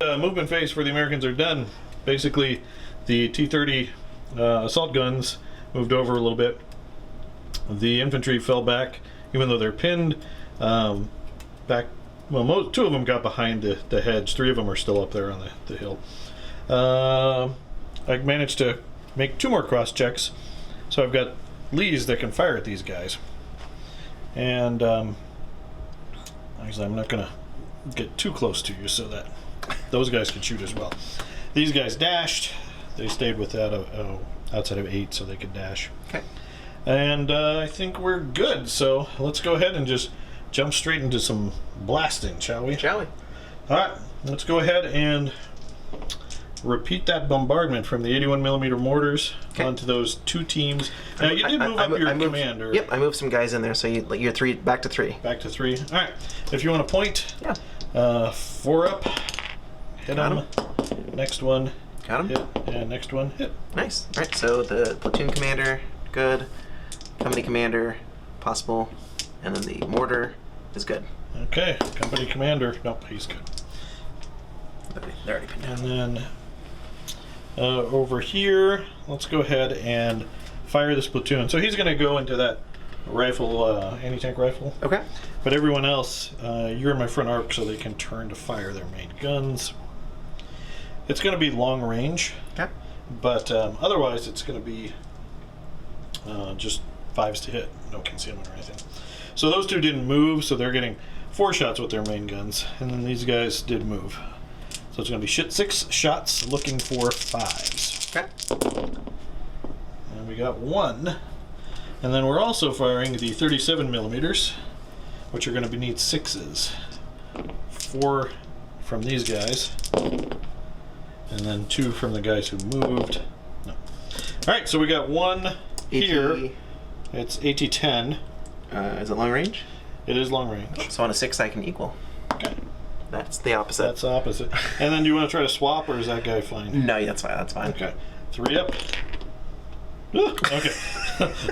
Movement phase for the Americans are done. Basically, the T-30 assault guns moved over a little bit. The infantry fell back, even though they're pinned. Back. Well, 2 of them got behind the hedge. 3 of them are still up there on the hill. I managed to make 2 more cross checks, so I've got Lees that can fire at these guys. And actually, I'm not gonna get too close to you so that those guys can shoot as well. These guys dashed. They stayed with that outside of 8 so they could dash. Okay. And I think we're good. So let's go ahead and just jump straight into some blasting, shall we? Shall we? All right. Let's go ahead and repeat that bombardment from the 81mm mortars onto those 2 teams. Now you did move up your commander. Yep, I moved some guys in there, so you're 3 back to 3. Back to 3. All right. If you want to point, 4 up, hit Got him. Next one, Got him. hit, and next one, hit. Nice. All right, so the platoon commander, good. Company commander, possible, and then the mortar is good. Okay. Company commander. Nope, he's good. They're already pinned down. And then over here, let's go ahead and fire this platoon. So he's going to go into that rifle, anti-tank rifle. Okay. But everyone else, you're in my front arc, so they can turn to fire their main guns. It's going to be long range, but otherwise it's going to be just 5s to hit, no concealment or anything. So those 2 didn't move, so they're getting 4 shots with their main guns, and then these guys did move. So it's going to be 6 shots looking for 5s. Okay. And we got 1. And then we're also firing the 37mm, which are going to need 6s. 4 from these guys. And then 2 from the guys who moved. No. Alright, so we got 1 here. It's AT-10. Is it long range? It is long range. So on a 6 I can equal. Okay. That's the opposite. That's the opposite. And then do you want to try to swap, or is that guy fine? No, that's fine. That's fine. Okay. 3 up. Okay.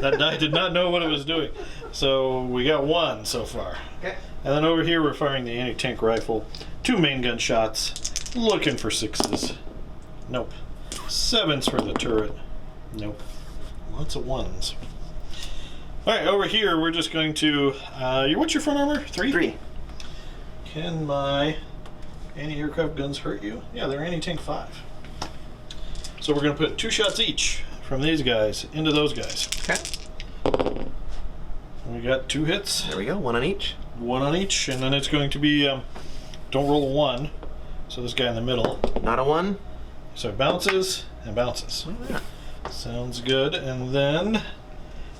That die did not know what it was doing. So we got 1 so far. Okay. And then over here we're firing the anti-tank rifle. 2 main gun shots. Looking for 6s. Nope. 7s for the turret. Nope. Lots of 1s. Alright, over here we're just going to... what's your front armor? 3? 3. Can my anti-aircraft guns hurt you? Yeah, they're anti-tank 5. So we're going to put 2 shots each from these guys into those guys. Okay. We got 2 hits. There we go. 1 on each. 1 on each, and then it's going to be don't roll a 1. So this guy in the middle. Not a 1. So it bounces and bounces. Yeah. Sounds good. And then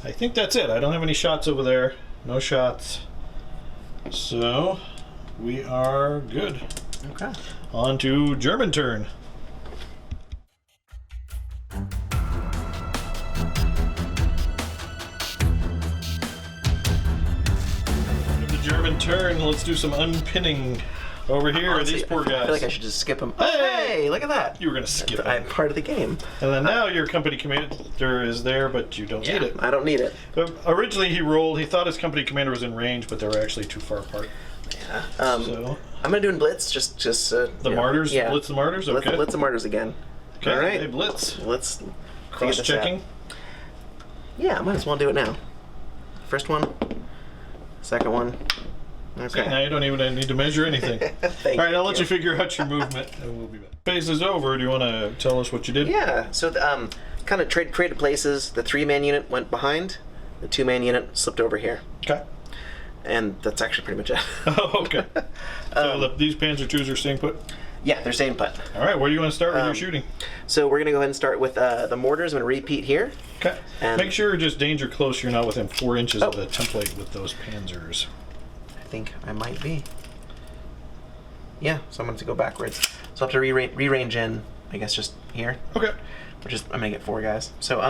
I think that's it. I don't have any shots over there. No shots. So we are good. Okay. On to German turn. The German turn. Let's do some unpinning. Over here, Honestly, these poor guys. I feel like I should just skip them. Hey! Look at that. You were going to skip it. I'm part of the game. And then now your company commander is there, but you don't need it. I don't need it. But originally he rolled, he thought his company commander was in range, but they were actually too far apart. Yeah. So I'm gonna do in blitz. Just the martyrs. Yeah. Blitz the martyrs. Okay. Blitz the martyrs again. Okay. All right. Hey, blitz. Let's Cross checking. Yeah, I might as well do it now. First one. Second one. Okay. See, now you don't even need to measure anything. All right, I'll let you figure out your movement, and we'll be back. Phase is over. Do you want to tell us what you did? Yeah. So kind of traded places. The 3-man unit went behind. The 2-man unit slipped over here. Okay. And that's actually pretty much it. Oh, okay. So these Panzer IIs are staying put? Yeah, they're staying put. All right, where do you want to start with your shooting? So we're going to go ahead and start with the mortars. I'm going to repeat here. Okay. And make sure just danger close. You're not within 4 inches of the template with those Panzers. I think I might be. Yeah, so I'm going to go backwards. So I'll have to rearrange in, I guess, just here. Okay. Which is, I'm going to get 4 guys. So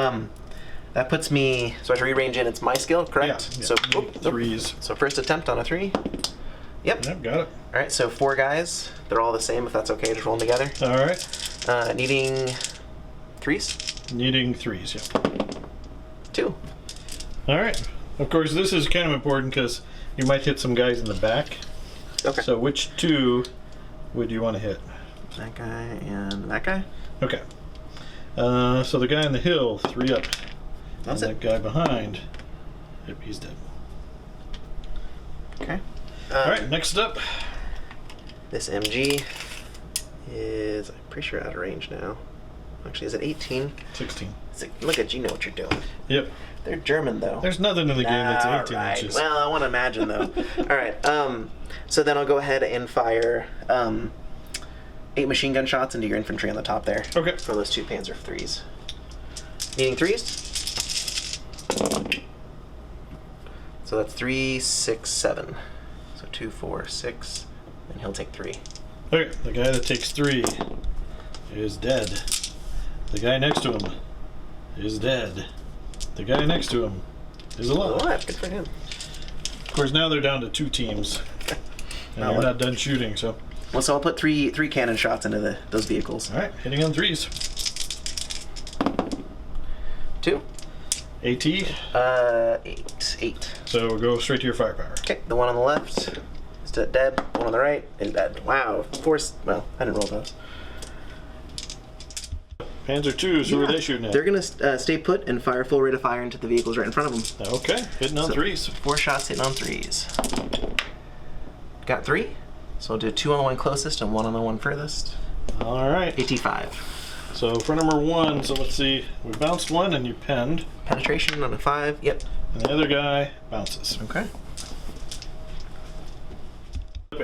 that puts me, so I have to rearrange in. It's my skill, correct? Yeah. So threes. So first attempt on a 3. Yep. Yep, got it. All right, so 4 guys. They're all the same, if that's okay, just roll them together. All right. Needing 3s? Needing 3s, yeah. 2. All right. Of course, this is kind of important because you might hit some guys in the back. Okay. So which 2 would you want to hit? That guy and that guy? Okay. So the guy on the hill, 3 up. That's and it. that guy behind, yep, he's dead. Okay. All right, next up. This MG is, I'm pretty sure, out of range now. Actually, is it 18? 16. Look at you, know what you're doing. Yep. They're German, though. There's nothing in the game that's 18 right. inches. Well, I want to imagine, though. All right. So then I'll go ahead and fire 8 machine gun shots into your infantry on the top there. Okay. For those 2 Panzer IIIs. Needing 3s? So that's 3, 6, 7. So 2, 4, 6, and he'll take 3. Okay, the guy that takes 3 is dead. The guy next to him is dead. The guy next to him is alive. Alive, good for him. Of course, now they're down to 2 teams. And they're not done shooting, so. Well, so I'll put three cannon shots into those vehicles. Alright, hitting on 3s. 2. AT. 8. So we'll go straight to your firepower. Okay, the one on the left is dead. The one on the right is dead. Wow. Well, I didn't roll those. Panzer IIs, who are they shooting at? They're going to stay put and fire full rate of fire into the vehicles right in front of them. Okay, hitting on 3s. 4 shots hitting on 3s. Got 3. So I'll do 2 on the one closest and 1 on the one furthest. Alright. AT5. So for number 1, so let's see. We bounced 1 and you penned. Penetration on a 5. Yep. And the other guy bounces. Okay.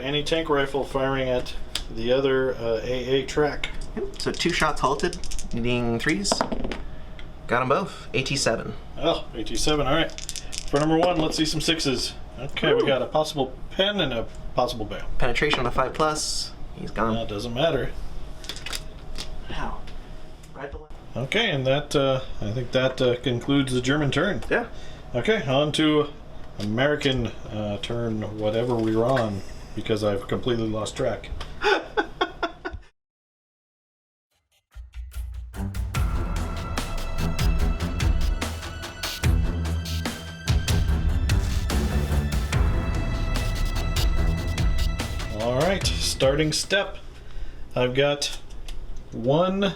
Anti-tank rifle firing at the other AA track. Yep. So 2 shots halted, needing 3s. Got them both. AT7. Oh, AT7, alright. For number 1, let's see some 6s. Okay, we got a possible pen and a possible bail. Penetration on a 5+. He's gone. That doesn't matter. Wow. Right below. Okay, and that, I think that concludes the German turn. Yeah. Okay, on to American turn, whatever we're on, because I've completely lost track. Alright, starting step. I've got 1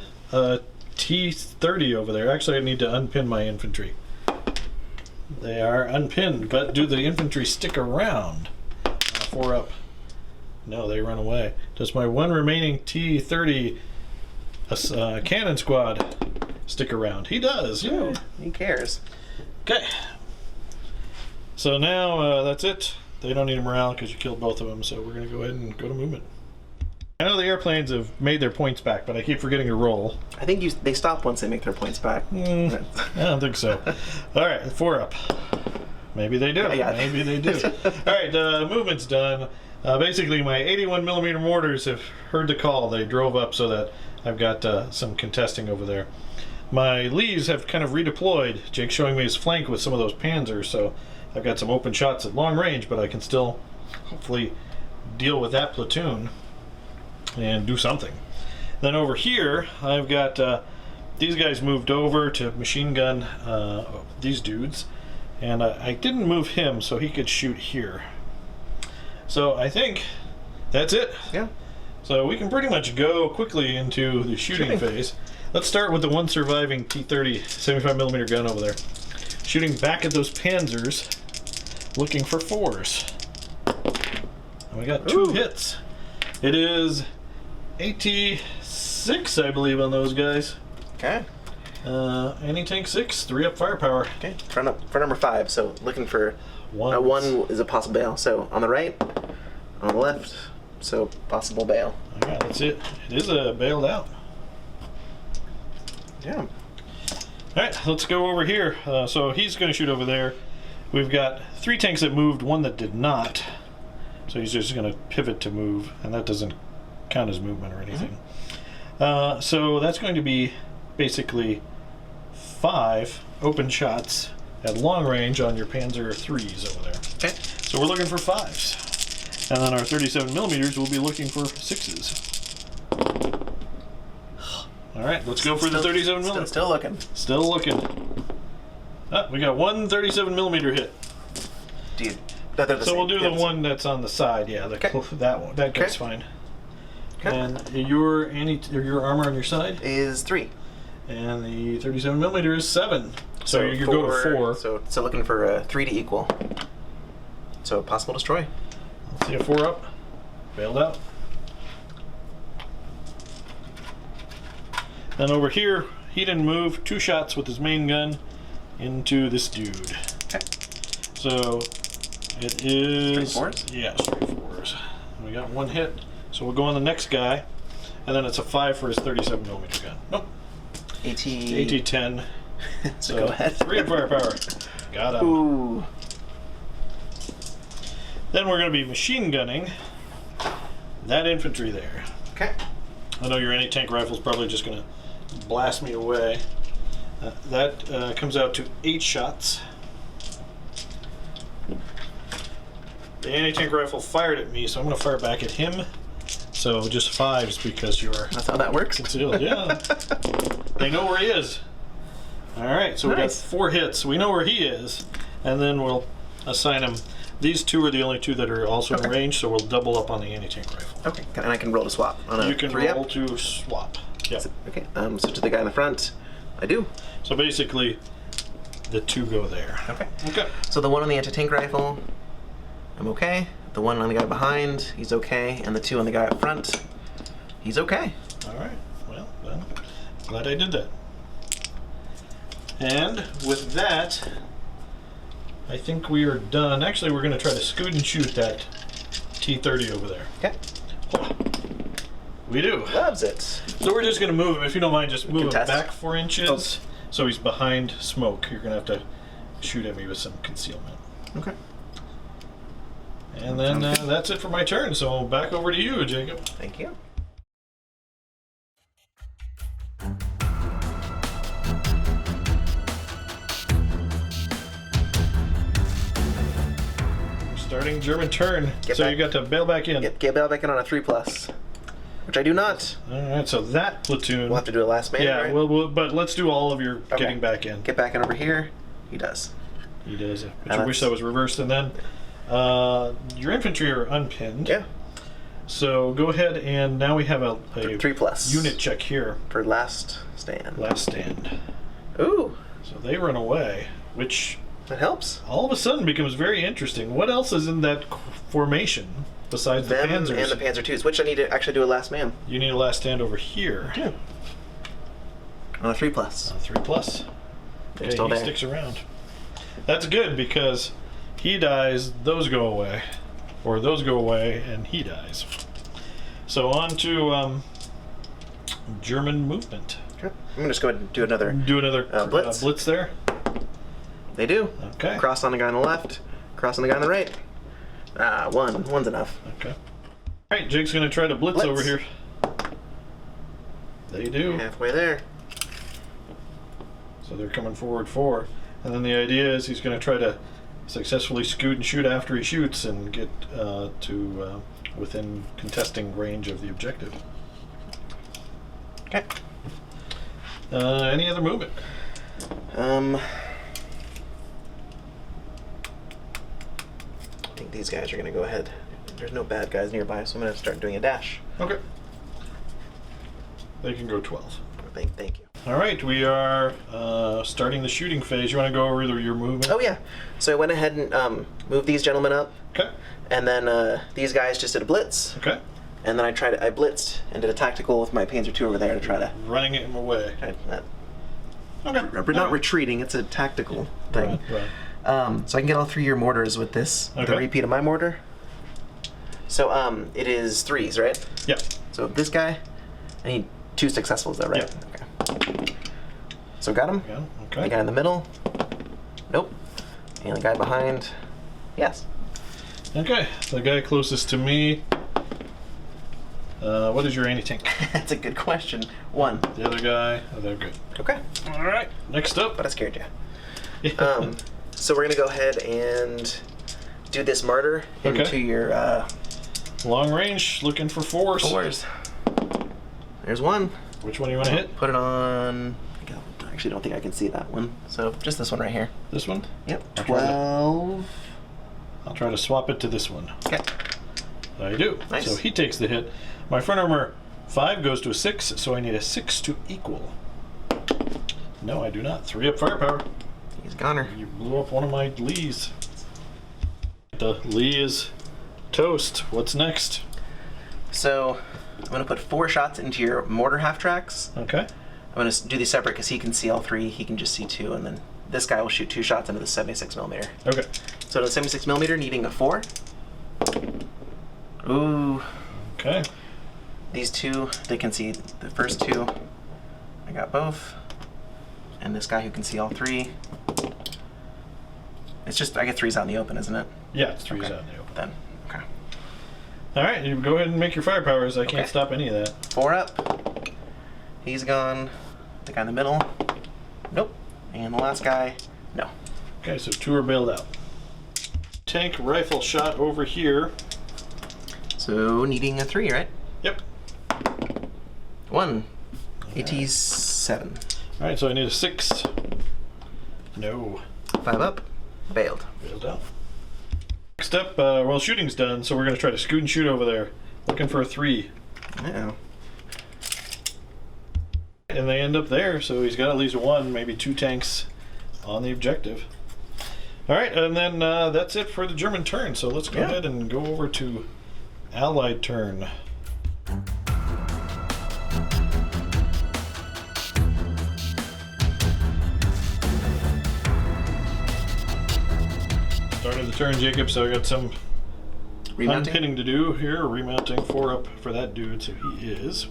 T-30 over there. Actually, I need to unpin my infantry. They are unpinned, but do the infantry stick around? 4 up. No, they run away. Does my 1 remaining T-30 cannon squad stick around? He does. Yeah. He cares. Okay. So now that's it. They don't need a morale because you killed both of them, so we're going to go ahead and go to movement. I know the airplanes have made their points back, but I keep forgetting to roll. I think they stop once they make their points back. I don't think so. All right, 4 up. Maybe they do. Yeah. Maybe they do. All right, movement's done. Basically, my 81mm mortars have heard the call. They drove up so that I've got some contesting over there. My Lees have kind of redeployed. Jake's showing me his flank with some of those Panzers, so I've got some open shots at long range, but I can still hopefully deal with that platoon and do something. Then over here, I've got these guys moved over to machine gun these dudes, and I didn't move him so he could shoot here. So I think that's it. Yeah. So we can pretty much go quickly into the shooting phase. Let's start with the 1 surviving T-30 75mm gun over there. Shooting back at those Panzers, looking for 4s. And we got 2 hits. It is AT6, I believe, on those guys. Okay. Anti-tank 6, 3 up firepower. Okay. For number 5, so looking for 1. 1 is a possible bail. So on the right, on the left, so possible bail. Okay, that's it. It is bailed out. Yeah. Alright, let's go over here. So he's going to shoot over there. We've got 3 tanks that moved, 1 that did not. So he's just going to pivot to move, and that doesn't count as movement or anything. So that's going to be basically 5 open shots at long range on your Panzer IIIs over there. Okay. So we're looking for 5s. And then our 37mm will be looking for 6s. Alright, let's go for the 37mm. Still looking. Still looking. Ah, we got 1 37mm hit. Dude. So we'll do the one that's on the side. Yeah, that one. That guy's fine. Okay. And your armor on your side is 3. And the 37mm is 7. So you go to 4. So looking for 3 to equal. So possible destroy. Let's see a 4 up. Bailed out. Then over here, he didn't move. 2 shots with his main gun into this dude. Okay. So it is... Straight 4s? Yeah, straight 4s. We got 1 hit. So we'll go on the next guy. and then it's a 5 for his 37 millimeter gun. Nope. AT-10. So go ahead. 3 in firepower. Got him. Ooh. Then we're going to be machine gunning that infantry there. Okay. I know your anti-tank rifle's probably just going to blast me away. That comes out to 8 shots. The anti-tank rifle fired at me, so I'm going to fire back at him. So just 5s because you're... That's how that works? Concealed, yeah. They know where he is. Alright, so we got 4 hits. We know where he is. And then we'll assign him... These 2 are the only 2 that are also in range, so we'll double up on the anti-tank rifle. Okay, and I can roll to swap. On a You can 3 roll up? to swap. Yep. Okay, so to the guy in the front, I do. So basically, the 2 go there. Okay. Okay. So the one on the anti-tank rifle, I'm okay. The one on the guy behind, he's okay. And the 2 on the guy up front, he's okay. Alright, well, then, glad I did that. And with that, I think we are done. Actually, we're going to try to scoot and shoot that T-30 over there. Okay. We do. Loves it. So we're just going to move him. If you don't mind, just move him back 4 inches. Oh. So he's behind smoke. You're going to have to shoot at me with some concealment. Okay. And then that's it for my turn. So back over to you, Jacob. Thank you. Starting German turn. So you got to bail back in. Get bail back in on a 3+, which I do not. All right, so that platoon. We'll have to do a last man. Yeah, right? but let's do all of your getting back in. Get back in over here. He does. He does. But you wish that was reversed. And then your infantry are unpinned. Yeah. So go ahead, and now we have a 3+ unit check here. for last stand. Last stand. Ooh, So they run away, which that helps. all of a sudden becomes very interesting. What else is in that formation besides Them the Panzers? and the Panzer IIs, which I need to actually do a last man. You need a last stand over here. Yeah. On a 3+. 3+. They're Okay, still he there. sticks around. That's good because he dies, those go away. Or those go away and he dies. So on to German movement. Okay. I'm gonna just go ahead and do another. Do another blitz there. They do. Okay. Cross on the guy on the left, cross on the guy on the right. One's enough. Okay. All right, Jake's gonna try to blitz over here. They do. Halfway there. So they're coming forward 4. And then the idea is he's going to try to successfully scoot and shoot after he shoots and get to within contesting range of the objective. Okay. Any other movement? I think these guys are going to go ahead. There's no bad guys nearby, so I'm going to start doing a dash. Okay. They can go 12. Thank you. All right, we are starting the shooting phase. You want to go over your movement? Oh yeah. So I went ahead and moved these gentlemen up. Okay. And then these guys just did a blitz. Okay. And then I blitzed and did a tactical with my Panzer II over there to try to... Running him away. Okay. We're Not retreating, it's a tactical thing. Right. So I can get all 3-year mortars with this, with a repeat of my mortar. So it is 3s, right? Yep. So this guy, I need 2 successfuls though, right? Yep. Okay. So got him. Yeah. Okay. The guy in the middle, nope. And the guy behind, yes. Okay. The guy closest to me. What is your anti-tank? That's a good question. 1. The other guy. Oh, they're good. Okay. All right. Next up. But I scared you. So we're gonna go ahead and do this martyr into your long range, looking for 4s. There's 1. Which one do you want to hit? Put it on. I actually don't think I can see that one. So just this one right here. This one? Yep. 12. I'll try to swap it to this one. Okay. I do. Nice. So he takes the hit. My front armor 5 goes to a 6, so I need a 6 to equal. No, I do not. 3 up firepower. He's a goner. You blew up one of my Lees. The Lee is toast. What's next? So I'm going to put 4 shots into your mortar half tracks. Okay. I'm going to do these separate because he can see all 3. He can just see 2, and then this guy will shoot 2 shots into the 76mm. Okay. So the 76mm needing a 4. Ooh. Okay. these two, they can see the first two. I got both. And this guy who can see all three. It's just, I get 3s out in the open, isn't it? Yeah, it's 3s out in the open. Then, okay. All right, you go ahead and make your firepowers. I Okay. can't stop any of that. 4 up. He's gone. The guy in the middle. Nope. And the last guy, no. Okay, so 2 are bailed out. Tank rifle shot over here. So needing a 3, right? Yep. 1. AT7. All right, so I need a 6. No. 5 up. Bailed. Bailed out. Next up, well, shooting's done, so we're going to try to scoot and shoot over there. Looking for a 3. Yeah. And they end up there, so he's got at least 1, maybe 2 tanks on the objective. All right, and then that's it for the German turn. So let's go ahead and go over to Allied turn. Started the turn, Jacob, so I got some Remounting? unpinning to do here. Remounting 4 up for that dude, so he is.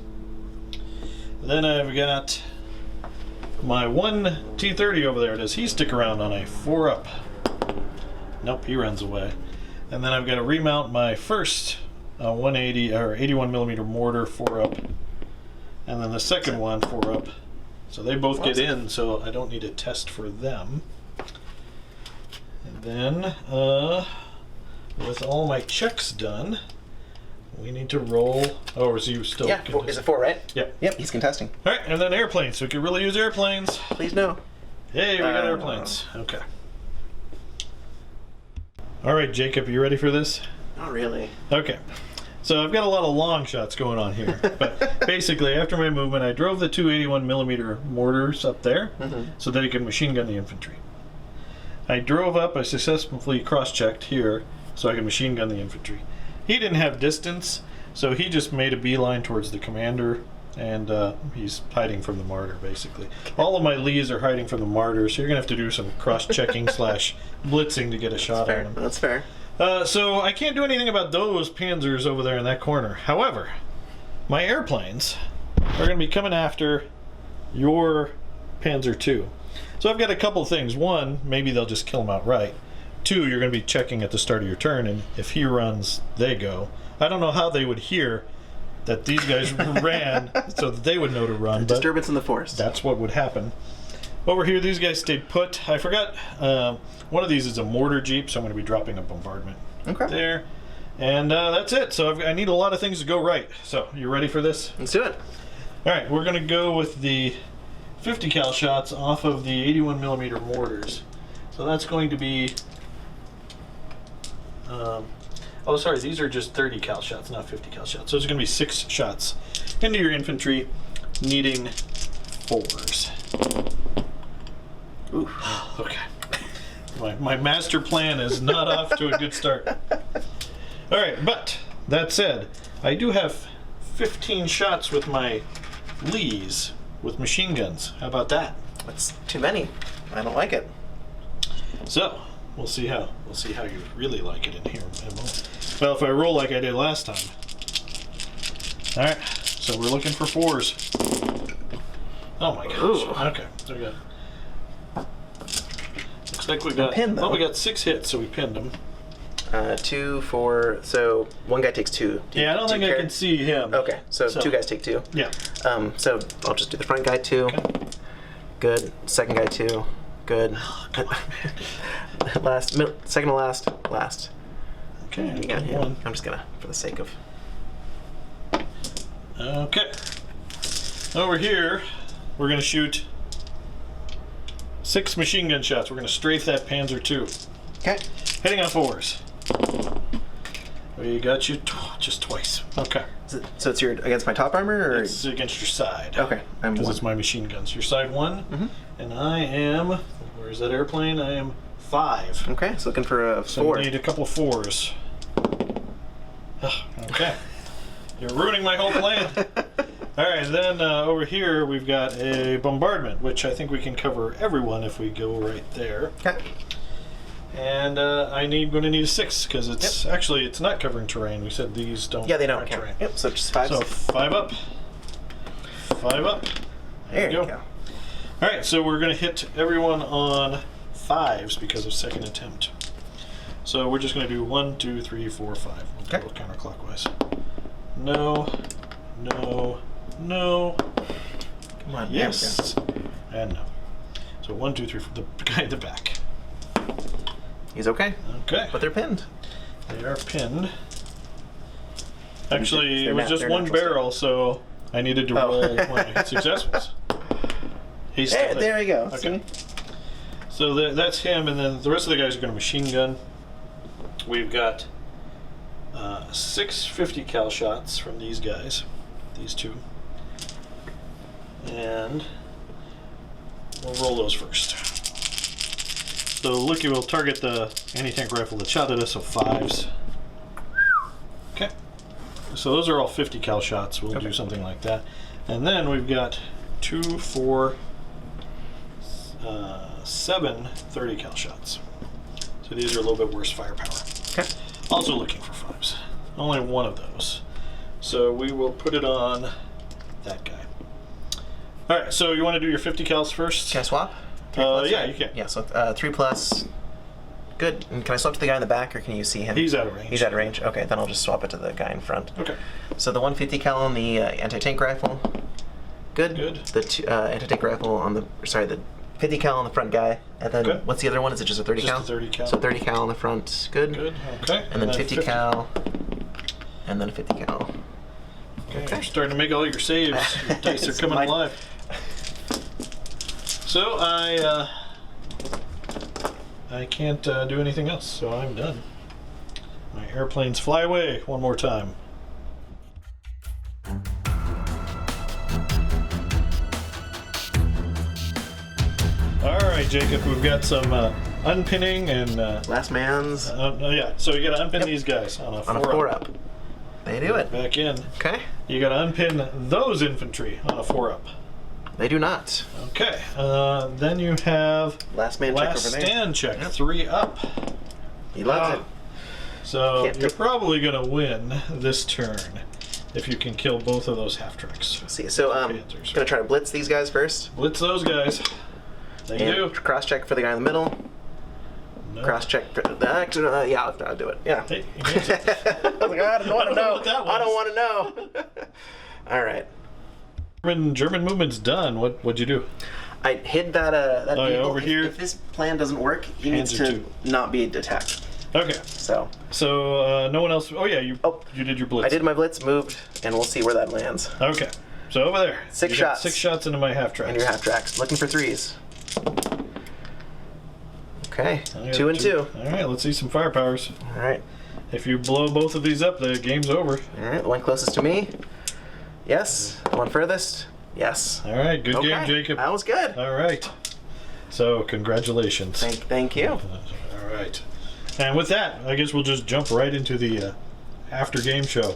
Then I've got my 1 T30 over there. Does he stick around on a 4 up? Nope, he runs away. And then I've got to remount my first 180 or 81 millimeter mortar 4 up, and then the second one 4 up. So they both get in, so I don't need a test for them. And then with all my checks done, we need to roll. Oh, is he still? Yeah, is it 4, right? Yep. Yep, he's contesting. All right, and then airplanes. So we could really use airplanes. Please no. Hey, we got airplanes. Okay. All right, Jacob, you ready for this? Not really. Okay. So I've got a lot of long shots going on here. But basically, after my movement, I drove the 281 millimeter mortars up there so that he could machine gun the infantry. I drove up, I successfully cross-checked here so I could machine gun the infantry. He didn't have distance, so he just made a beeline towards the commander, and he's hiding from the martyr, basically. All of my Lees are hiding from the martyr, so you're going to have to do some cross-checking slash blitzing to get a shot on him. That's fair. So I can't do anything about those panzers over there in that corner. However, my airplanes are going to be coming after your Panzer II. So I've got a couple things. One, maybe they'll just kill him outright. 2, you're going to be checking at the start of your turn, and if he runs, they go. I don't know how they would hear that these guys ran so that they would know to run. Disturbance in the forest. That's what would happen. Over here, these guys stayed put. I forgot, one of these is a mortar jeep, so I'm going to be dropping a bombardment there. And that's it. So I need a lot of things to go right. So, you ready for this? Let's do it. All right, we're going to go with the 50 cal shots off of the 81 millimeter mortars. So that's going to be... oh, sorry, these are just 30 cal shots, not 50 cal shots. So it's going to be 6 shots into your infantry, needing 4s. Ooh, okay. My master plan is not off to a good start. All right, but that said, I do have 15 shots with my Lees with machine guns. How about that? That's too many. I don't like it. So we'll see how you really like it in here in a moment. Well, if I roll like I did last time. All right, so we're looking for 4s. Oh my gosh. Ooh. Okay, so we got. Looks like we got. Pinned, well, we got 6 hits, so we pinned them. 2, 4. So one guy takes 2. Yeah, I don't think I can see him. Okay, so 2 guys take 2. Yeah. So I'll just do the front guy 2. Okay. Good. Second guy 2. Good. Oh, come on, man. Last, second to last, last. Okay, I Yeah, got yeah. 1. I'm just gonna, for the sake of. Okay. Over here, we're gonna shoot 6 machine gun shots. We're gonna strafe that Panzer II. Okay. Hitting on 4s. We got you just twice. Okay. So it's your against my top armor, or It's against your side. okay? I'm Because 1. it's my machine guns. Your side 1, and I am. Where's that airplane? I am 5. Okay, so looking for a So 4. I need a couple 4s. Okay. You're ruining my whole plan. All right, then over here we've got a bombardment, which I think we can cover everyone if we go right there. Okay. And going to need a 6 because it's actually it's not covering terrain. We said these don't. Yeah, they don't cover count. terrain. Yep. So just 5. So 5 up. 5 up. There you go. All right, so we're going to hit everyone on 5s because of second attempt. So we're just going to do 1, 2, 3, 4, 5. We'll go counterclockwise. No, no, no. Come on. Yes. And no. So 1, 2, 3, 4. The guy at the back. He's okay. Okay. But they're pinned. They are pinned. Actually, it was just one natural barrel, so I needed to roll my successes. He's still There you go. Okay. See? So that's him, and then the rest of the guys are going to machine gun. We've got 6 50 cal shots from these guys, these two, and we'll roll those first. So Lucky will target the anti-tank rifle that shot at us, so 5s. Okay. So those are all 50 cal shots. We'll do something like that, and then we've got 2, 4, 7 30 cal shots. So these are a little bit worse firepower. Okay. Also looking for 5s. Only one of those. So we will put it on that guy. All right, so you want to do your 50 cals first? Can I swap? 3 plus, yeah, right? you can. Yeah, so 3 plus. Good. And can I swap to the guy in the back, or can you see him? He's out of range. He's out of range. Okay, then I'll just swap it to the guy in front. Okay. So the 150 cal on the anti-tank rifle. Good. Good. The anti-tank rifle on the the 50 cal on the front guy, and then Good. what's the other one? Is it just a 30 cal? Just a 30 cal. So 30 cal on the front. Good. Good. Okay. And then 50 cal, and then a 50 cal. Okay. You're starting to make all your saves. Your dice are coming alive. So I can't do anything else, so I'm done. My airplanes fly away one more time. All right, Jacob, we've got some unpinning and Last man's yeah. So you got to unpin these guys on a 4 up. They do it. Back in. Okay. You got to unpin those infantry on a 4 up. They do not. Okay. Then you have Last man check last over there. stand check 3 up. He loves it. So Can't you're take- probably gonna win this turn if you can kill both of those half tracks. Let's see. So Panthers. gonna try to blitz these guys first. Blitz those guys. They And do. cross check for the guy in the middle. No. Cross check for yeah, I'll do it. Yeah. Hey, you missed it. I was like, I don't want to know. what that I don't was. want to know. All right. German movement's done. What'd you do? I hid that that yeah, vehicle. over here. If this plan doesn't work, he needs Panzer to not be attacked. Okay. So So no one else. Oh yeah, you did your blitz. I did my blitz, moved, and we'll see where that lands. Okay. So over there. 6 You got shots. 6 shots into my half tracks. And your half tracks. Looking for 3s. Okay. I got 2 and 2. All right. Let's see some firepowers. All right. If you blow both of these up, the game's over. All right. The one closest to me. Yes. The one furthest. Yes. All right. Good Okay. game, Jacob. That was good. All right. So congratulations. Thank you. All right. And with that, I guess we'll just jump right into the after game show.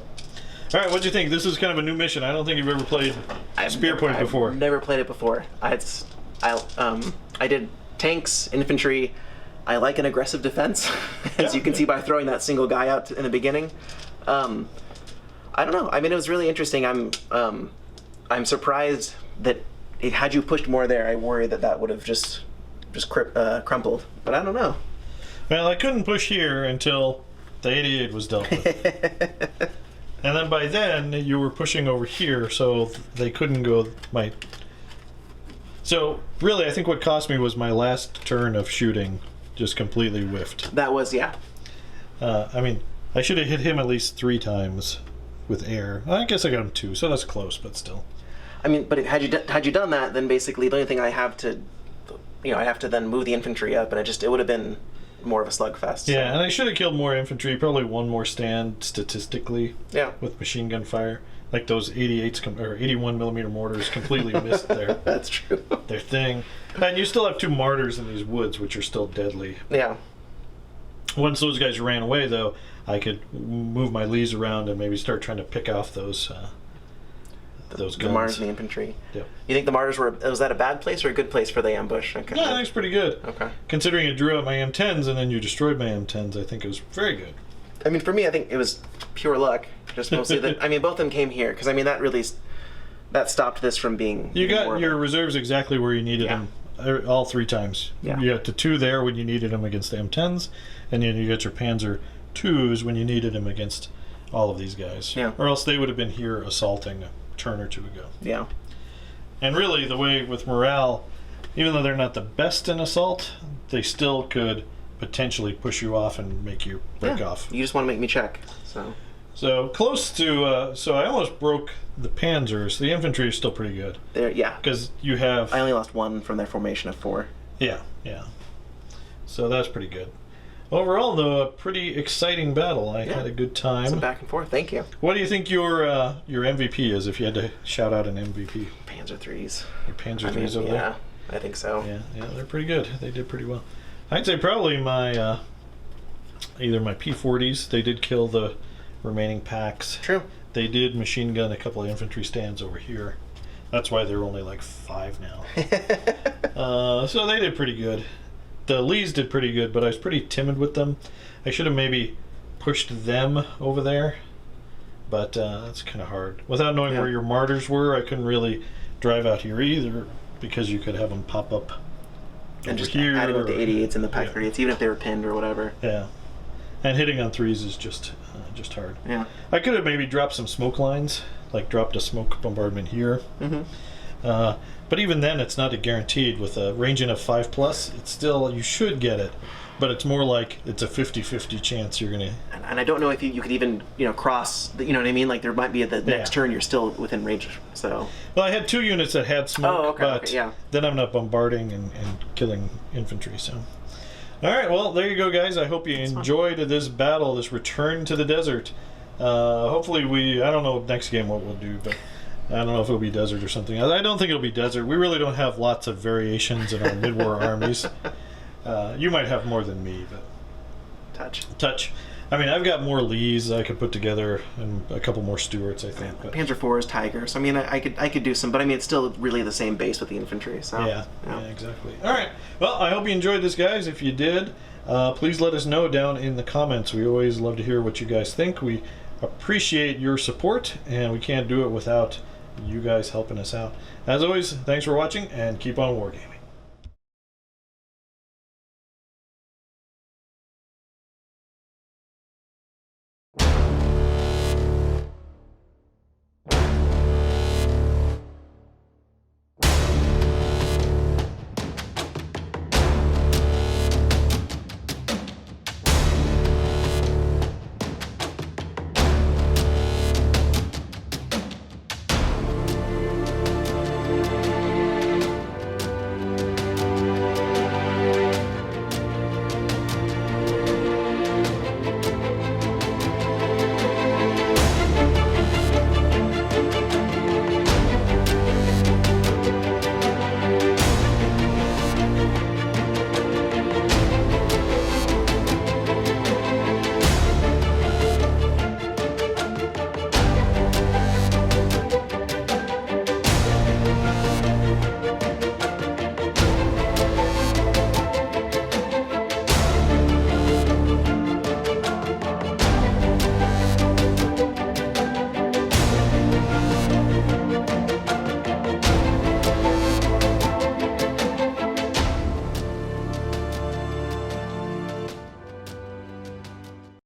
All right, what'd you think? This is kind of a new mission. I don't think you've ever played Spear Point before. I've never played it before. I did tanks, infantry. I like an aggressive defense, as you can see by throwing that single guy out in the beginning. I don't know. I mean, it was really interesting. I'm surprised that had you pushed more there, I worry that would have just crumpled. But I don't know. Well, I couldn't push here until the 88 was dealt with. And then by then, you were pushing over here, so they couldn't go So, really, I think what cost me was my last turn of shooting just completely whiffed. That was, yeah. I mean, I should have hit him at least 3 times with air. I guess I got him 2, so that's close, but still. I mean, but had you done that, then basically the only thing I have to, I have to then move the infantry up, and it would have been more of a slugfest. So. Yeah, and I should have killed more infantry, probably one more stand statistically. Yeah. With machine gun fire, like those 88s or 81 millimeter mortars completely missed their That's true. their thing. And you still have 2 martyrs in these woods, which are still deadly. Yeah. Once those guys ran away, though, I could move my Lees around and maybe start trying to pick off those those the guns. Mars and the infantry. Yep. You think the Mars was that a bad place or a good place for the ambush? Okay. Yeah, I think it's pretty good. Okay. Considering you drew out my M10s and then you destroyed my M10s, I think it was very good. I mean, for me, I think it was pure luck. Just mostly that. I mean, both of them came here because I mean that stopped this from being. You got more your reserves exactly where you needed them all 3 times. Yeah. You got the 2 there when you needed them against the M10s, and then you got your Panzer 2s when you needed them against all of these guys. Yeah. Or else they would have been here assaulting a turn or 2 ago. Yeah. And really, the way with morale, even though they're not the best in assault, they still could potentially push you off and make you break off. You just want to make me check. So close to, so I almost broke the Panzers. The infantry is still pretty good. Yeah. Because you have... I only lost 1 from their formation of 4. Yeah. So that's pretty good. Overall, though, a pretty exciting battle. I had a good time. Some back and forth. Thank you. What do you think your MVP is, if you had to shout out an MVP? Panzer 3s. Your Panzer 3s over there? Yeah, I think so. Yeah, they're pretty good. They did pretty well. I'd say probably my either my P40s. They did kill the remaining packs. True. They did machine gun a couple of infantry stands over here. That's why they're only like 5 now. So they did pretty good. The Lees did pretty good, but I was pretty timid with them. I should have maybe pushed them over there, but that's kind of hard. Without knowing where your martyrs were, I couldn't really drive out here either, because you could have them pop up and just here, adding with the 88s and the Pack 38s, even if they were pinned or whatever. Yeah, and hitting on 3s is just hard. Yeah, I could have maybe dropped some smoke lines, like dropped a smoke bombardment here. But even then, it's not a guaranteed. With a ranging of 5+, it's still, you should get it, but it's more like it's a 50-50 chance you're gonna. And I don't know if you could even cross. You know what I mean? Like there might be the next turn you're still within range. So. Well, I had 2 units that had smoke, but yeah. Then I'm not bombarding and killing infantry. So. All right, well, there you go, guys. I hope you enjoyed this battle, this return to the desert. Hopefully I don't know next game what we'll do, but I don't know if it'll be desert or something. I don't think it'll be desert. We really don't have lots of variations in our Midwar armies. You might have more than me, but... Touch. I mean, I've got more Lees I could put together, and a couple more Stuarts, I think. But Panzer IV is Tigers. I mean, I could do some, but I mean, it's still really the same base with the infantry. So yeah, exactly. All right. Well, I hope you enjoyed this, guys. If you did, please let us know down in the comments. We always love to hear what you guys think. We appreciate your support, and we can't do it without you guys helping us out. As always, thanks for watching, and keep on wargaming.